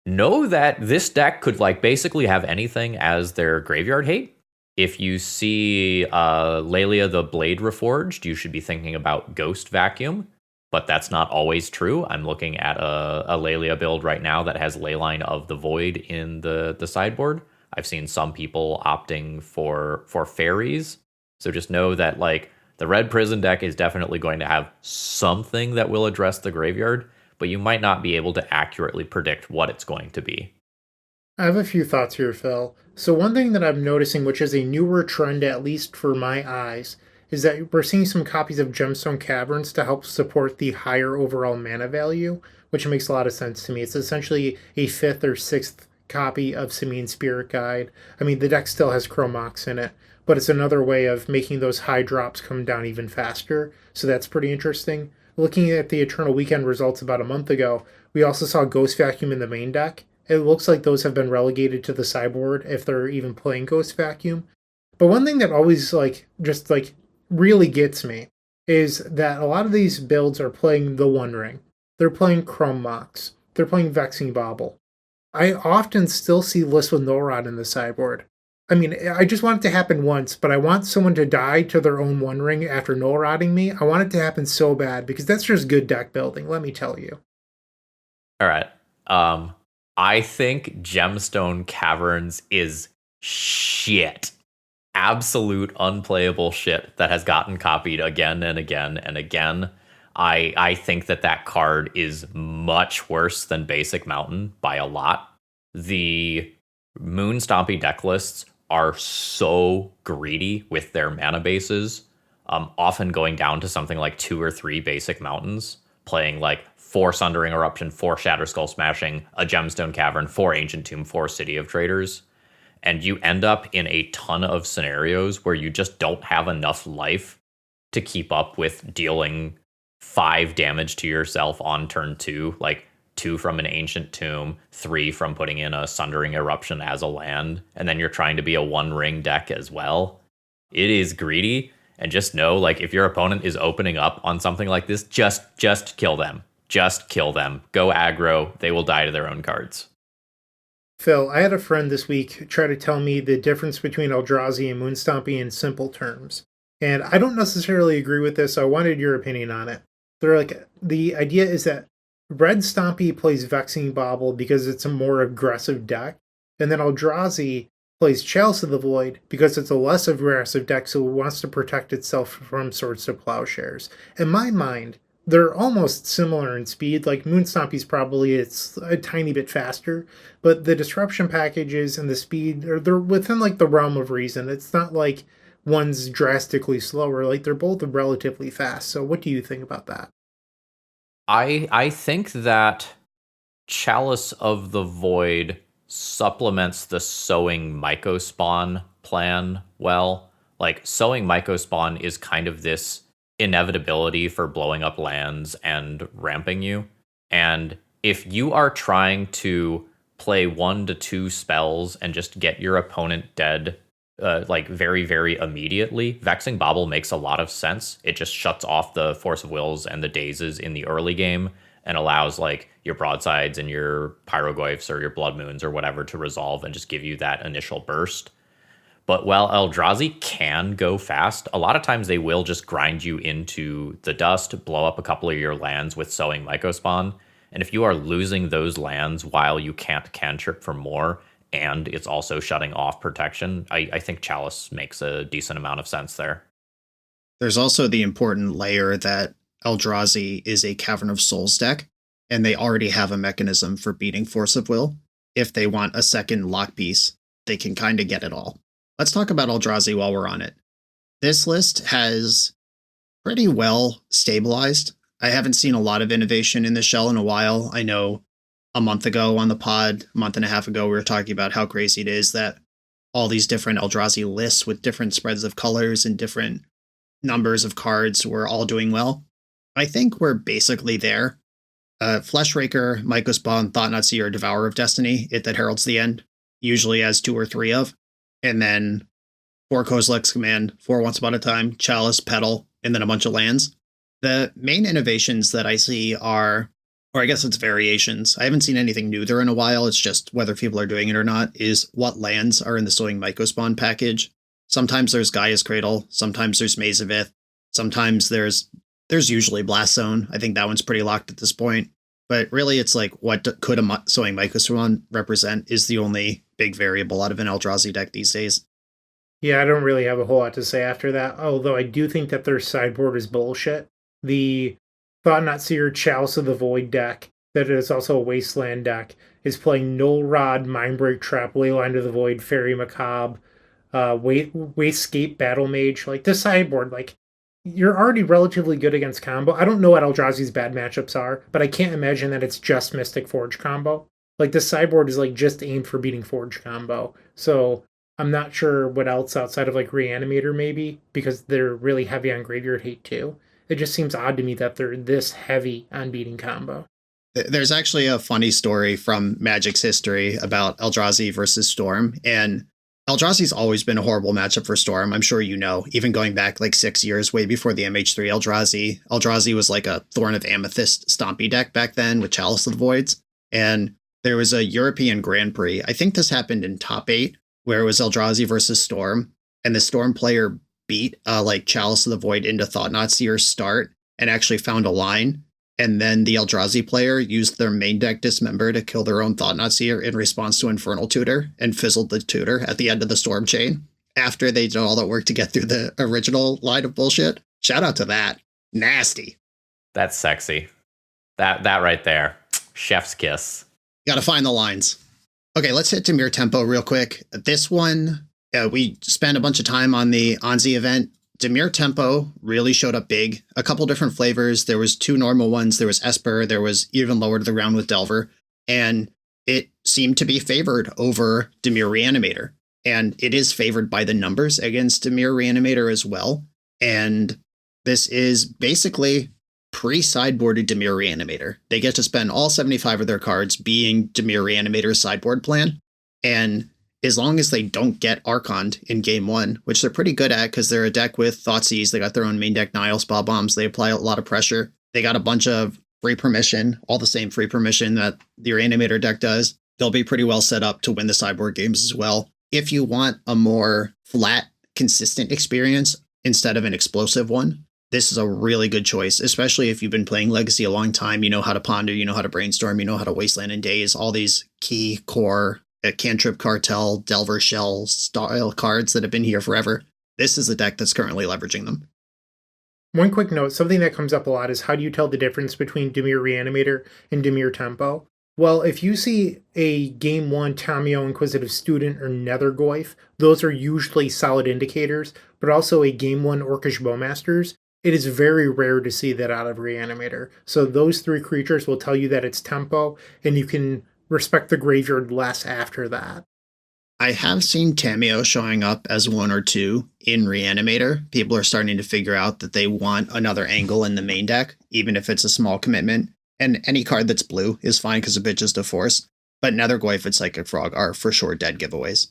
know that this deck could like basically have anything as their graveyard hate. If you see Lelia the Blade Reforged, you should be thinking about Ghost Vacuum, but that's not always true. I'm looking at a Lelia build right now that has Leyline of the Void in the sideboard. I've seen some people opting for fairies. So just know that like the red prison deck is definitely going to have something that will address the graveyard, but you might not be able to accurately predict what it's going to be. I have a few thoughts here, Phil. So one thing that I'm noticing, which is a newer trend, at least for my eyes, is that we're seeing some copies of Gemstone Caverns to help support the higher overall mana value, which makes a lot of sense to me. It's essentially a 5th or 6th copy of Simian Spirit Guide. I mean, the deck still has Chromox in it, but it's another way of making those high drops come down even faster, so that's pretty interesting. Looking at the Eternal Weekend results about a month ago, we also saw Ghost Vacuum in the main deck. It looks like those have been relegated to the sideboard if they're even playing Ghost Vacuum. But one thing that always just really gets me is that a lot of these builds are playing the One Ring. They're playing Chrome Mox. They're playing Vexing Bauble. I often still see lists with Null Rod in the sideboard. I mean, I just want it to happen once, but I want someone to die to their own One Ring after Null Rodding me. I want it to happen so bad because that's just good deck building, let me tell you. All right. I think Gemstone Caverns is shit. Absolute unplayable shit that has gotten copied again and again and again. I think that card is much worse than Basic Mountain by a lot. The Moon Stompy deck lists are so greedy with their mana bases, often going down to something like 2 or 3 Basic Mountains, playing like 4 Sundering Eruption, 4 Shatter Skull Smashing, a Gemstone Cavern, 4 Ancient Tomb, 4 City of Traders. And you end up in a ton of scenarios where you just don't have enough life to keep up with dealing 5 damage to yourself on turn 2, like 2 from an Ancient Tomb, 3 from putting in a Sundering Eruption as a land, and then you're trying to be a one-ring deck as well. It is greedy, and just know, like, if your opponent is opening up on something like this, just kill them. Just kill them. Go aggro. They will die to their own cards. Phil, I had a friend this week try to tell me the difference between Eldrazi and Moonstompy in simple terms. And I don't necessarily agree with this, so I wanted your opinion on it. They're like, the idea is that Red Stompy plays Vexing Bauble because it's a more aggressive deck, and then Eldrazi plays Chalice of the Void because it's a less aggressive deck, so it wants to protect itself from Swords to Plowshares. In my mind, they're almost similar in speed. Like Moonstompy's probably it's a tiny bit faster, but the disruption packages and the speed they're within like the realm of reason. It's not like one's drastically slower. Like they're both relatively fast. So what do you think about that? I think that Chalice of the Void supplements the Sowing Mycospawn plan well. Like Sowing Mycospawn is kind of this inevitability for blowing up lands and ramping you. And if you are trying to play 1 to 2 spells and just get your opponent dead like very, very immediately, Vexing Bauble makes a lot of sense. It just shuts off the Force of Wills and the Dazes in the early game and allows like your Broadsides and your Pyroglyphs or your Blood Moons or whatever to resolve and just give you that initial burst. But while Eldrazi can go fast, a lot of times they will just grind you into the dust, blow up a couple of your lands with Sowing Mycospawn. And if you are losing those lands while you can't cantrip for more, and it's also shutting off protection, I think Chalice makes a decent amount of sense there. There's also the important layer that Eldrazi is a Cavern of Souls deck, and they already have a mechanism for beating Force of Will. If they want a second lock piece, they can kind of get it all. Let's talk about Eldrazi while we're on it. This list has pretty well stabilized. I haven't seen a lot of innovation in the shell in a while. I know a month ago on the pod, a month and a half ago, we were talking about how crazy it is that all these different Eldrazi lists with different spreads of colors and different numbers of cards were all doing well. I think we're basically there. Fleshraker, Mycospawn, Thought-Knot Seer, Devourer of Destiny, it that heralds the end, usually has 2 or 3 of. And then 4 Kozilek's Command, 4 Once Upon a Time, Chalice, Petal, and then a bunch of lands. The main innovations that I see are, or I guess it's variations. I haven't seen anything new there in a while. It's just whether people are doing it or not, is what lands are in the Sowing Mycospawn package. Sometimes there's Gaia's Cradle. Sometimes there's Maze of Ith. Sometimes there's usually Blast Zone. I think that one's pretty locked at this point. But really, it's like, what could a Sowing Mycospawn represent is the only big variable out of an Eldrazi deck these days. Yeah, I don't really have a whole lot to say after that, although I do think that their sideboard is bullshit. The Thought-Knot Seer Chalice of the Void deck, that is also a Wasteland deck, is playing Null Rod, Mindbreak Trap, Leyline of the Void, Fairy Macabre, Wastegate, Battle Mage. Like, this sideboard, like, you're already relatively good against combo. I don't know what Eldrazi's bad matchups are, but I can't imagine that it's just Mystic Forge combo. Like, this sideboard is, like, just aimed for beating Forge combo. So I'm not sure what else outside of, like, Reanimator, maybe, because they're really heavy on Graveyard Hate, too. It just seems odd to me that they're this heavy on beating combo. There's actually a funny story from Magic's history about Eldrazi versus Storm, and Eldrazi's always been a horrible matchup for Storm, I'm sure you know, even going back like 6 years, way before the MH3 Eldrazi. Eldrazi was like a Thorn of Amethyst stompy deck back then with Chalice of the Voids, and there was a European Grand Prix. I think this happened in top 8, where it was Eldrazi versus Storm, and the Storm player beat like Chalice of the Void into Thought-Knot Seer's start and actually found a line. And then the Eldrazi player used their main deck Dismember to kill their own Thought-Knot Seer in response to Infernal Tutor and fizzled the tutor at the end of the Storm chain after they did all that work to get through the original line of bullshit. Shout out to that. Nasty. That's sexy. That right there. Chef's kiss. Gotta find the lines. Okay, let's hit Dimir Tempo real quick. This one, we spent a bunch of time on the Anzi event. Dimir Tempo really showed up big. A couple different flavors. There was 2 normal ones. There was Esper. There was even lower to the ground with Delver. And it seemed to be favored over Dimir Reanimator. And it is favored by the numbers against Dimir Reanimator as well. And this is basically pre-sideboarded Dimir Reanimator. They get to spend all 75 of their cards being Dimir Reanimator's sideboard plan. And as long as they don't get Archoned in game 1, which they're pretty good at because they're a deck with Thoughtseize, they got their own main deck Nihil Spell Bombs, they apply a lot of pressure. They got a bunch of free permission, all the same free permission that the Reanimator deck does. They'll be pretty well set up to win the sideboard games as well. If you want a more flat, consistent experience instead of an explosive one, this is a really good choice, especially if you've been playing Legacy a long time. You know how to ponder, you know how to brainstorm, you know how to Wasteland in Days, all these key core Cantrip Cartel, Delver Shell style cards that have been here forever. This is the deck that's currently leveraging them. One quick note, something that comes up a lot is how do you tell the difference between Dimir Reanimator and Dimir Tempo? Well, if you see a Game 1 Tamio Inquisitive Student or Nethergoyf, those are usually solid indicators, but also a Game 1 Orcish Bowmasters, it is very rare to see that out of Reanimator. So those 3 creatures will tell you that it's Tempo, and you can respect the graveyard less after that. I have seen Tamio showing up as 1 or 2 in Reanimator. People are starting to figure out that they want another angle in the main deck, even if it's a small commitment. And any card that's blue is fine because of Bitches to Force. But Nethergoyf and Psychic Frog are for sure dead giveaways.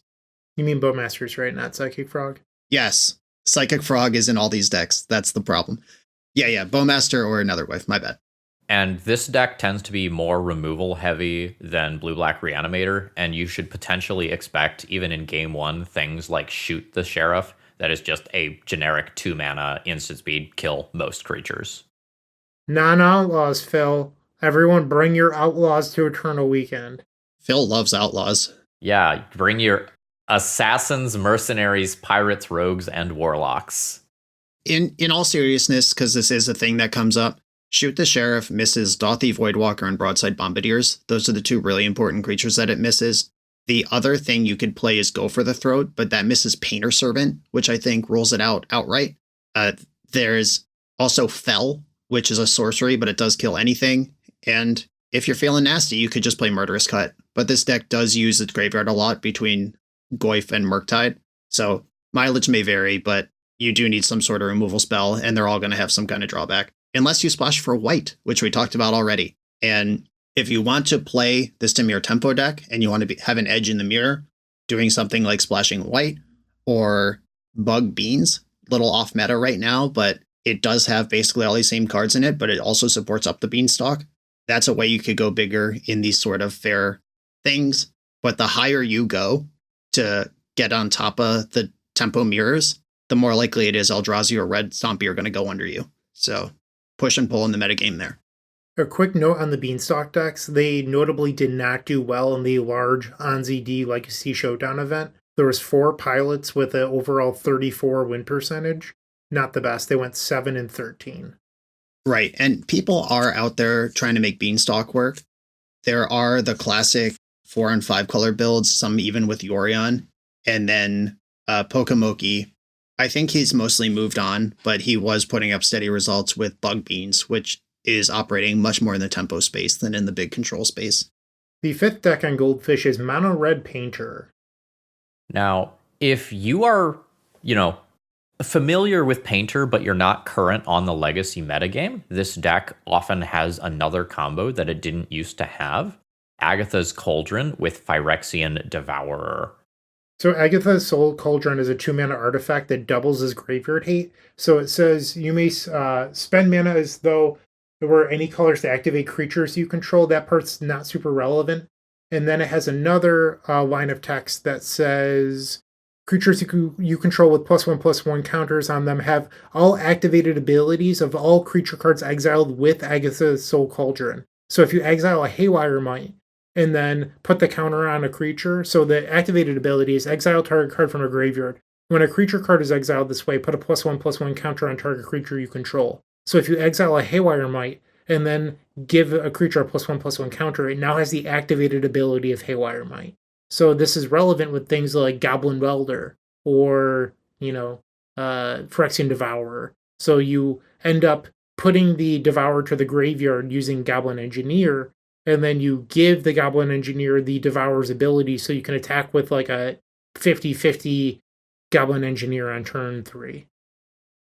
You mean Bowmasters, right? Not Psychic Frog? Yes. Psychic Frog is in all these decks. That's the problem. Yeah. Bowmaster or Nethergoyf. My bad. And this deck tends to be more removal heavy than Blue-Black Reanimator, and you should potentially expect, even in game 1, things like Shoot the Sheriff, that is just a generic 2-mana instant speed kill most creatures. Non-outlaws, Phil. Everyone bring your outlaws to Eternal Weekend. Phil loves outlaws. Yeah, bring your assassins, mercenaries, pirates, rogues, and warlocks. In all seriousness, because this is a thing that comes up, Shoot the Sheriff misses Dothy, Voidwalker, and Broadside Bombardiers. Those are the 2 really important creatures that it misses. The other thing you could play is Go for the Throat, but that misses Painter Servant, which I think rules it out outright. There's also Fell, which is a sorcery, but it does kill anything. And if you're feeling nasty, you could just play Murderous Cut. But this deck does use its graveyard a lot between Goyf and Murktide. So mileage may vary, but you do need some sort of removal spell, and they're all going to have some kind of drawback. Unless you splash for white, which we talked about already. And if you want to play this Dimir tempo deck and you want to have an edge in the mirror, doing something like splashing white or Bug Beans, little off meta right now, but it does have basically all these same cards in it, but it also supports up the Beanstalk. That's a way you could go bigger in these sort of fair things. But the higher you go to get on top of the tempo mirrors, the more likely it is Eldrazi or Red Stompy are going to go under you. So push and pull in the metagame there. A quick note on the Beanstalk decks, they notably did not do well in the large OnZD Legacy Showdown event. There was 4 pilots with an overall 34 win percentage. Not the best. They went 7-13. Right, and people are out there trying to make Beanstalk work. There are the classic 4 and 5 color builds, some even with Yorion, and then Pokemoki. I think he's mostly moved on, but he was putting up steady results with Bug Beans, which is operating much more in the tempo space than in the big control space. The 5th deck on Goldfish is Mono Red Painter. Now, if you are, familiar with Painter, but you're not current on the Legacy metagame, this deck often has another combo that it didn't used to have. Agatha's Cauldron with Phyrexian Devourer. So Agatha's Soul Cauldron is a 2-mana artifact that doubles as graveyard hate. So it says you may spend mana as though there were any colors to activate creatures you control. That part's not super relevant. And then it has another line of text that says creatures you control with +1/+1 counters on them have all activated abilities of all creature cards exiled with Agatha's Soul Cauldron. So if you exile a Haywire Mite and then put the counter on a creature, so the activated ability is exile target card from a graveyard. When a creature card is exiled this way, put a +1/+1 counter on target creature you control. So if you exile a Haywire Mite and then give a creature a +1/+1 counter, it now has the activated ability of Haywire Mite. So this is relevant with things like Goblin Welder or, Phyrexian Devourer. So you end up putting the Devourer to the graveyard using Goblin Engineer, and then you give the Goblin Engineer the Devourer's ability so you can attack with like a 50-50 Goblin Engineer on turn 3.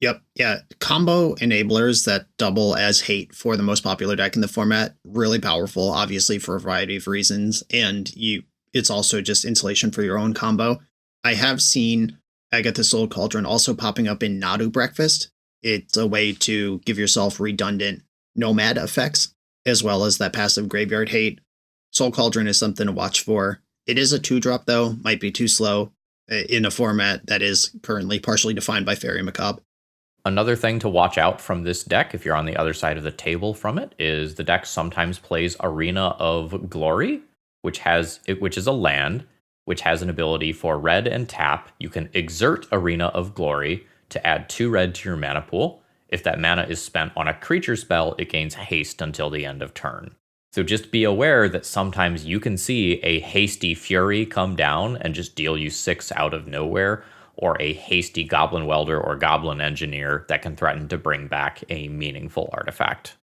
Yep, yeah. Combo enablers that double as hate for the most popular deck in the format, really powerful, obviously for a variety of reasons, and it's also just insulation for your own combo. I have seen Agatha's Soul Cauldron also popping up in Nadu Breakfast. It's a way to give yourself redundant nomad effects, as well as that passive graveyard hate. Soul Cauldron is something to watch for. It is a 2-drop, though, might be too slow in a format that is currently partially defined by Fairy Macabre. Another thing to watch out from this deck, if you're on the other side of the table from it, is the deck sometimes plays Arena of Glory, which is a land, which has an ability for red and tap. You can exert Arena of Glory to add 2 red to your mana pool. If that mana is spent on a creature spell, it gains haste until the end of turn. So just be aware that sometimes you can see a hasty Fury come down and just deal you 6 out of nowhere, or a hasty Goblin Welder or Goblin Engineer that can threaten to bring back a meaningful artifact.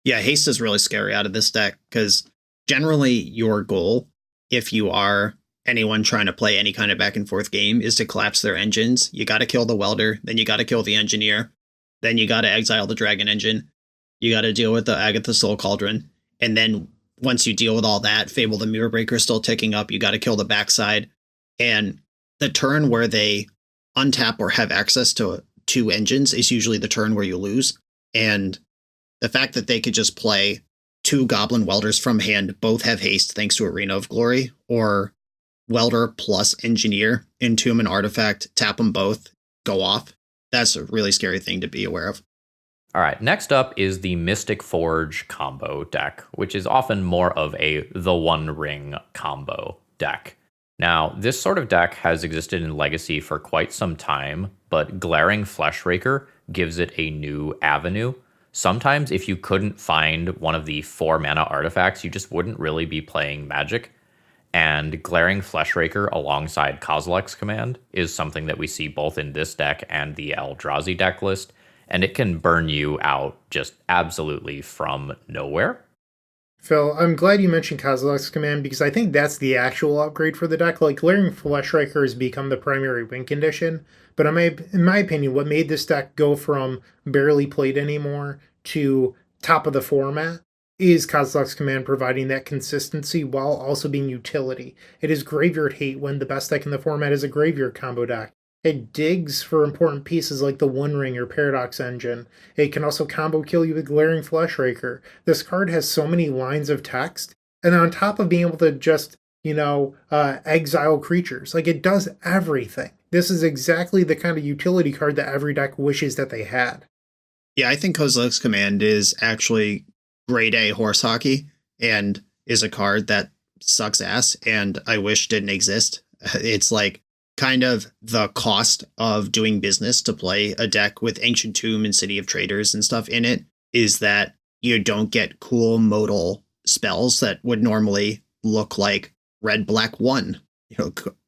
Yeah, haste is really scary out of this deck, because generally your goal, if you are anyone trying to play any kind of back and forth game, is to collapse their engines. You got to kill the Welder, then you got to kill the Engineer, then you got to exile the Dragon Engine, you got to deal with the Agatha Soul Cauldron, and then once you deal with all that, Fable the Mirrorbreaker still ticking up, you got to kill the backside, and the turn where they untap or have access to 2 engines is usually the turn where you lose. And the fact that they could just play 2 Goblin Welders from hand, both have haste thanks to Arena of Glory, or Welder plus Engineer, entomb an artifact, tap them both, go off. That's a really scary thing to be aware of. All right, next up is the Mystic Forge combo deck, which is often more of the One Ring combo deck. Now, this sort of deck has existed in Legacy for quite some time, but Glaring Fleshraker gives it a new avenue. Sometimes if you couldn't find one of the 4 mana artifacts, you just wouldn't really be playing Magic. And Glaring Fleshraker alongside Kozilek's Command is something that we see both in this deck and the Eldrazi deck list, and it can burn you out just absolutely from nowhere. Phil, I'm glad you mentioned Kozilek's Command because I think that's the actual upgrade for the deck. Like, Glaring Fleshraker has become the primary win condition, but in my opinion, what made this deck go from barely played anymore to top of the format is Kozilek's Command providing that consistency while also being utility. It is graveyard hate when the best deck in the format is a graveyard combo deck. It digs for important pieces like the One Ring or Paradox Engine. It can also combo kill you with Glaring Fleshraker. This card has so many lines of text, and on top of being able to just, exile creatures, like it does everything. This is exactly the kind of utility card that every deck wishes that they had. Yeah, I think Kozilek's Command is actually grade A horse hockey and is a card that sucks ass and I wish didn't exist. It's like kind of the cost of doing business to play a deck with Ancient Tomb and City of Traders and stuff in it is that you don't get cool modal spells that would normally look like red, black, 1.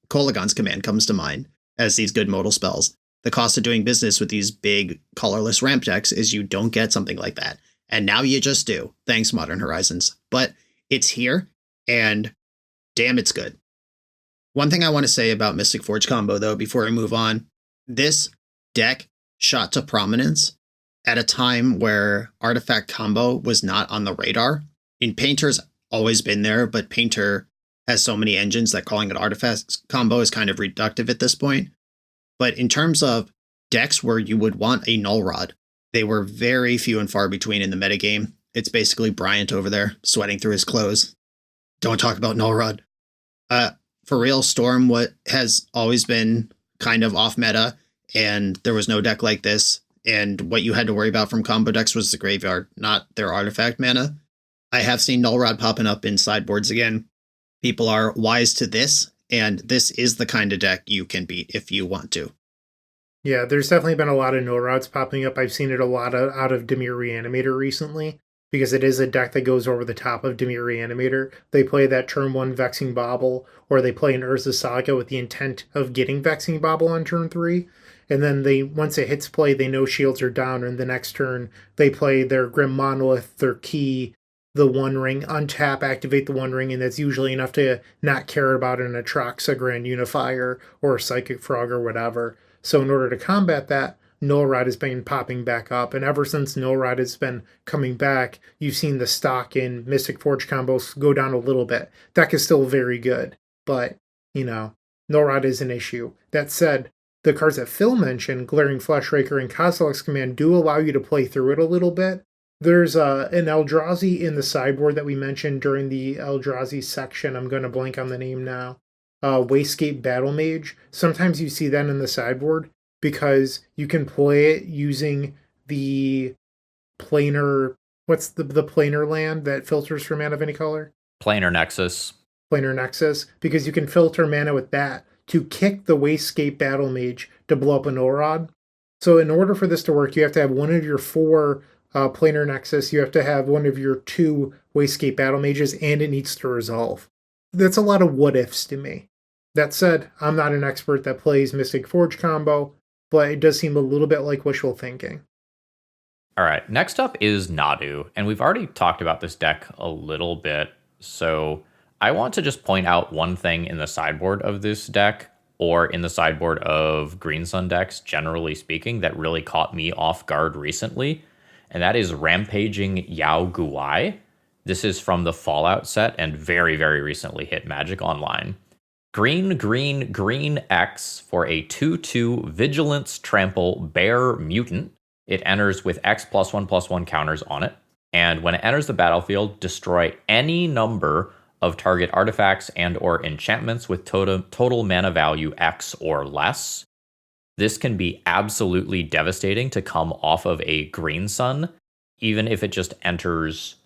Kolagon's Command comes to mind as these good modal spells. The cost of doing business with these big colorless ramp decks is you don't get something like that. And now you just do. Thanks, Modern Horizons. But it's here, and damn, it's good. One thing I want to say about Mystic Forge combo, though, before we move on, this deck shot to prominence at a time where Artifact combo was not on the radar. In Painter's always been there, but Painter has so many engines that calling it Artifact combo is kind of reductive at this point. But in terms of decks where you would want a Null Rod, they were very few and far between in the metagame. It's basically Bryant over there, sweating through his clothes. Don't talk about Null Rod. For real, Storm what has always been kind of off meta, and there was no deck like this, and what you had to worry about from combo decks was the graveyard, not their artifact mana. I have seen Null Rod popping up in sideboards again. People are wise to this, and this is the kind of deck you can beat if you want to. Yeah, there's definitely been a lot of Null Rods popping up. I've seen it a lot out of Dimir Reanimator recently, because it is a deck that goes over the top of Dimir Reanimator. They play that turn 1 Vexing Bauble, or they play an Urza Saga with the intent of getting Vexing Bauble on turn 3. And then once it hits play, they know shields are down, and the next turn they play their Grim Monolith, their Key, the One Ring, untap, activate the One Ring, and that's usually enough to not care about an Atraxa Grand Unifier or a Psychic Frog or whatever. So in order to combat that, Null Rod has been popping back up, and ever since Null Rod has been coming back, you've seen the stock in Mystic Forge combos go down a little bit. Deck is still very good, but, Null Rod is an issue. That said, the cards that Phil mentioned, Glaring Fleshraker and Kozilek's Command, do allow you to play through it a little bit. There's an Eldrazi in the sideboard that we mentioned during the Eldrazi section. I'm going to blank on the name now. Wayscape Battle Mage. Sometimes you see that in the sideboard, because you can play it using the planar, what's the planar land that filters for mana of any color? Planar Nexus. Planar Nexus, because you can filter mana with that to kick the Wayscape Battle Mage to blow up a Null Rod. So in order for this to work, you have to have one of your 4 Planar Nexus, you have to have one of your 2 Wayscape Battle Mages, and it needs to resolve. That's a lot of what ifs to me. That said, I'm not an expert that plays Mystic Forge combo, but it does seem a little bit like wishful thinking. All right, next up is Nadu, and we've already talked about this deck a little bit, so I want to just point out one thing in the sideboard of this deck, or in the sideboard of Green Sun decks, generally speaking, that really caught me off guard recently, and that is Rampaging Yao Guai. This is from the Fallout set and very, very recently hit Magic Online. Green, green, green X for a 2/2 Vigilance Trample Bear Mutant. It enters with X +1/+1 counters on it. And when it enters the battlefield, destroy any number of target artifacts and or enchantments with total mana value X or less. This can be absolutely devastating to come off of a Green Sun. Even if it just enters,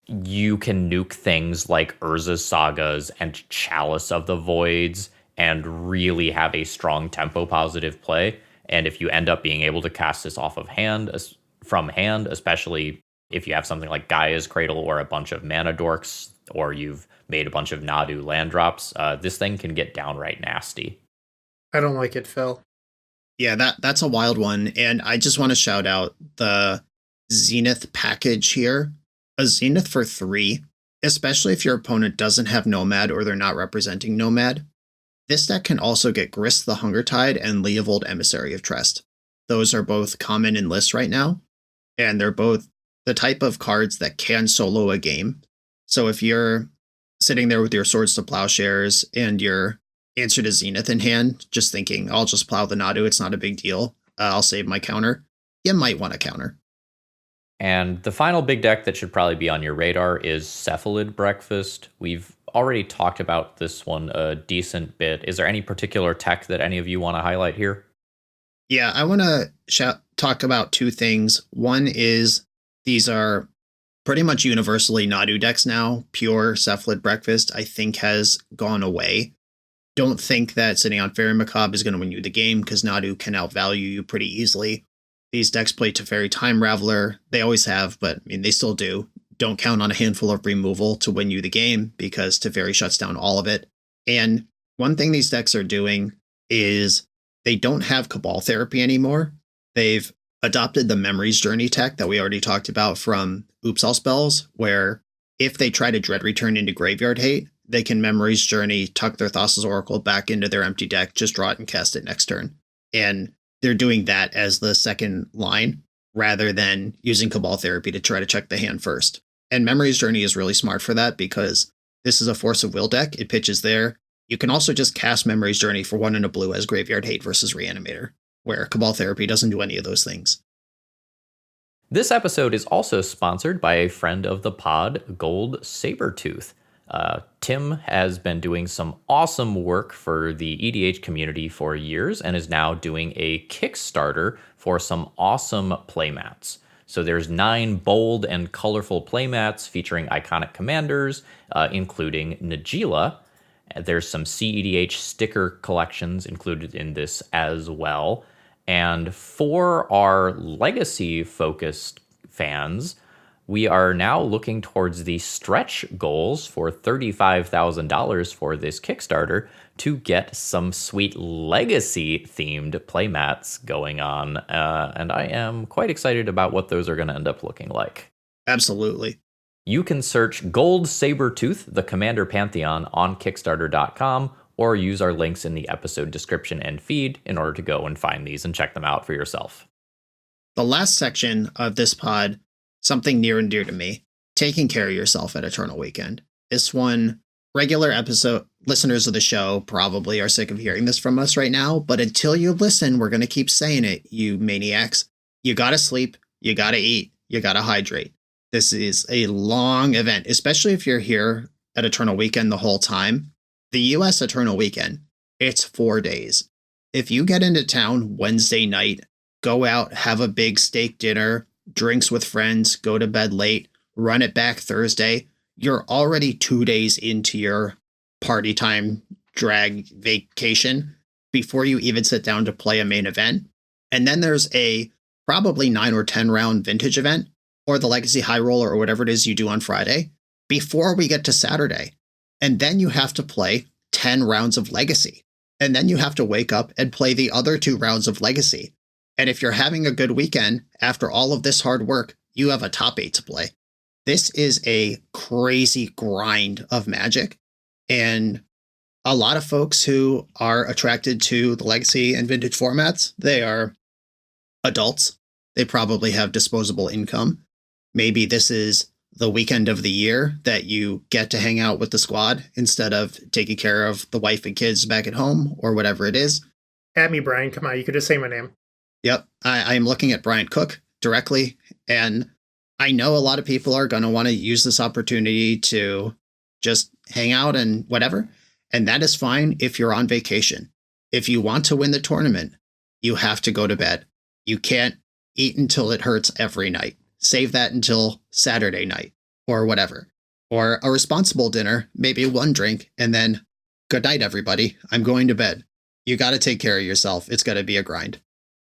you can nuke things like Urza's Sagas and Chalice of the Voids and really have a strong tempo positive play. And if you end up being able to cast this off of from hand, especially if you have something like Gaia's Cradle or a bunch of Mana Dorks, or you've made a bunch of Nadu land drops, this thing can get downright nasty. I don't like it, Phil. Yeah, that's a wild one. And I just want to shout out the Zenith package here. A Zenith for 3 especially if your opponent doesn't have Nomad or they're not representing Nomad. This deck can also get Grist the Hungertide and Leovold Emissary of Trest. Those are both common in lists right now, and they're both the type of cards that can solo a game. So if you're sitting there with your Swords to Plowshares and your Answer to Zenith in hand, just thinking, I'll just plow the Nadu, it's not a big deal, I'll save my counter, you might want to counter. And the final big deck that should probably be on your radar is Cephalid Breakfast. We've already talked about this one a decent bit. Is there any particular tech that any of you want to highlight here? Yeah, I want to talk about two things. One is these are pretty much universally Nadu decks now. Pure Cephalid Breakfast, I think, has gone away. Don't think that sitting on Fairy Macabre is going to win you the game, because Nadu can outvalue you pretty easily. These decks play Teferi Time Raveler. They always have, but I mean, they still do. Don't count on a handful of removal to win you the game, because Teferi shuts down all of it. And one thing these decks are doing is they don't have Cabal Therapy anymore. They've adopted the Memories Journey tech that we already talked about from Oops All Spells, where if they try to Dread Return into Graveyard Hate, they can Memories Journey, tuck their Thassa's Oracle back into their empty deck, just draw it and cast it next turn. And they're doing that as the second line, rather than using Cabal Therapy to try to check the hand first. And Memories Journey is really smart for that, because this is a Force of Will deck. It pitches there. You can also just cast Memories Journey for 1 and a blue as Graveyard Hate versus Reanimator, where Cabal Therapy doesn't do any of those things. This episode is also sponsored by a friend of the pod, Gold Sabertooth. Tim has been doing some awesome work for the EDH community for years and is now doing a Kickstarter for some awesome playmats. So there's 9 bold and colorful playmats featuring iconic commanders, including Najeela. There's some CEDH sticker collections included in this as well. And for our legacy-focused fans, we are now looking towards the stretch goals for $35,000 for this Kickstarter to get some sweet legacy-themed playmats going on. And I am quite excited about what those are going to end up looking like. Absolutely. You can search Gold Sabertooth, the Commander Pantheon, on Kickstarter.com, or use our links in the episode description and feed in order to go and find these and check them out for yourself. The last section of this pod, something near and dear to me, taking care of yourself at Eternal Weekend. This one, regular episode listeners of the show probably are sick of hearing this from us right now, but until you listen, we're going to keep saying it, you maniacs. You got to sleep, you got to eat, you got to hydrate. This is a long event, especially if you're here at Eternal Weekend the whole time. The US Eternal Weekend, it's 4 days. If you get into town Wednesday night, go out, have a big steak dinner, drinks with friends, go to bed late, run it back Thursday, you're already 2 days into your party time drag vacation before you even sit down to play a main event. And then there's a probably 9 or 10 round vintage event, or the Legacy High Roller, or whatever it is you do on Friday, before we get to Saturday. And then you have to play 10 rounds of Legacy. And then you have to wake up and play the other 2 rounds of Legacy. And if you're having a good weekend, after all of this hard work, you have a top 8 to play. This is a crazy grind of Magic. And a lot of folks who are attracted to the Legacy and Vintage formats, they are adults. They probably have disposable income. Maybe this is the weekend of the year that you get to hang out with the squad instead of taking care of the wife and kids back at home, or whatever it is. At me, Brian. Come on, you could just say my name. Yep, I am looking at Bryant Cook directly, and I know a lot of people are going to want to use this opportunity to just hang out and whatever, and that is fine if you're on vacation. If you want to win the tournament, you have to go to bed. You can't eat until it hurts every night. Save that until Saturday night, or whatever. Or a responsible dinner, maybe 1 drink, and then, good night, everybody. I'm going to bed. You got to take care of yourself. It's going to be a grind.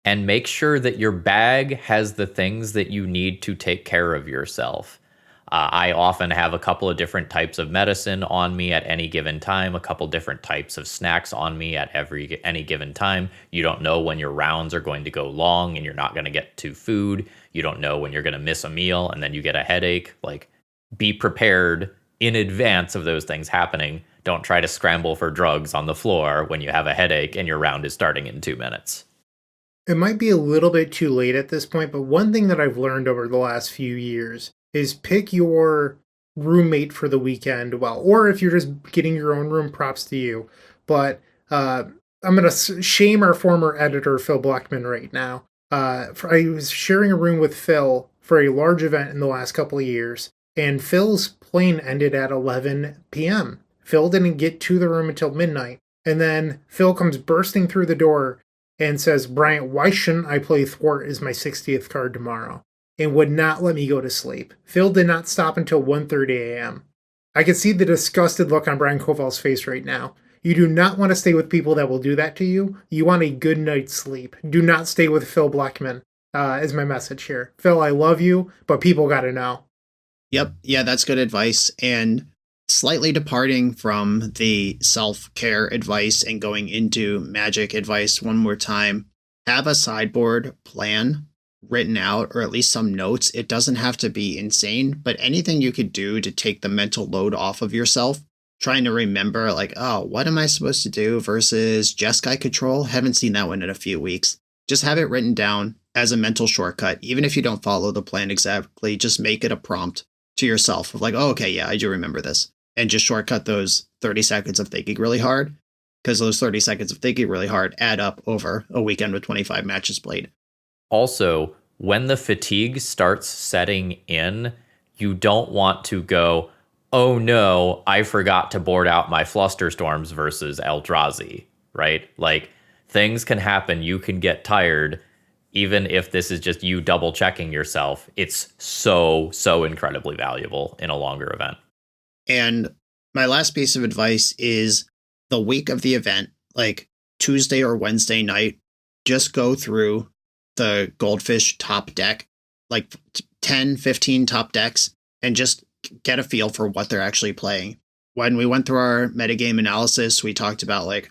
And make sure that your bag has the things that you need to take care of yourself. I often have a couple of different types of medicine on me at any given time, a couple different types of snacks on me at any given time. You don't know when your rounds are going to go long and you're not going to get to food. You don't know when you're going to miss a meal and then you get a headache. Like, be prepared in advance of those things happening. Don't try to scramble for drugs on the floor when you have a headache and your round is starting in 2 minutes. It might be a little bit too late at this point, but one thing that I've learned over the last few years is pick your roommate for the weekend. Well, or if you're just getting your own room, props to you. But I'm going to shame our former editor, Phil Blackman, right now. I was sharing a room with Phil for a large event in the last couple of years, and Phil's plane ended at 11 p.m. Phil didn't get to the room until midnight, and then Phil comes bursting through the door and says, "Bryant, why shouldn't I play Thwart as my 60th card tomorrow?" And would not let me go to sleep. Phil did not stop until 1:30 a.m. I could see the disgusted look on Brian Coval's face right now. You do not want to stay with people that will do that to you. You want a good night's sleep. Do not stay with Phil Blackman, is my message here. Phil, I love you, but people got to know. Yep. Yeah, that's good advice. And slightly departing from the self-care advice and going into magic advice one more time, have a sideboard plan written out, or at least some notes. It doesn't have to be insane, but anything you could do to take the mental load off of yourself, trying to remember like, oh, what am I supposed to do versus Jeskai Control? Haven't seen that one in a few weeks. Just have it written down as a mental shortcut. Even if you don't follow the plan exactly, just make it a prompt to yourself of like, oh, okay, yeah, I do remember this. And just shortcut those 30 seconds of thinking really hard, because those 30 seconds of thinking really hard add up over a weekend with 25 matches played. Also, when the fatigue starts setting in, you don't want to go, oh no, I forgot to board out my Flusterstorms versus Eldrazi, right? Like, things can happen. You can get tired. Even if this is just you double checking yourself, it's so incredibly valuable in a longer event. And my last piece of advice is the week of the event, like Tuesday or Wednesday night, just go through the Goldfish top deck, like 10, 15 top decks, and just get a feel for what they're actually playing. When we went through our metagame analysis, we talked about like,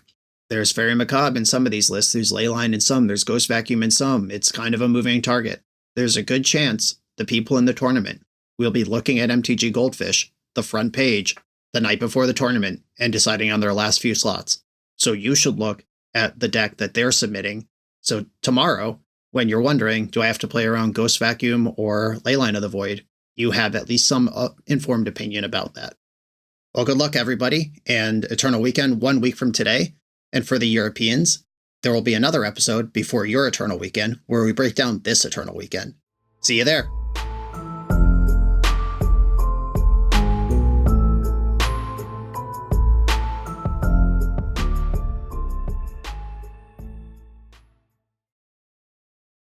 there's Fairy Macabre in some of these lists, there's Leyline in some, there's Ghost Vacuum in some. It's kind of a moving target. There's a good chance the people in the tournament will be looking at MTG Goldfish, the front page, the night before the tournament and deciding on their last few slots. So you should look at the deck that they're submitting. So tomorrow, when you're wondering, do I have to play around Ghost Vacuum or Leyline of the Void, you have at least some informed opinion about that. Well, good luck, everybody, and Eternal Weekend 1 week from today. And for the Europeans, there will be another episode before your Eternal Weekend where we break down this Eternal Weekend. See you there.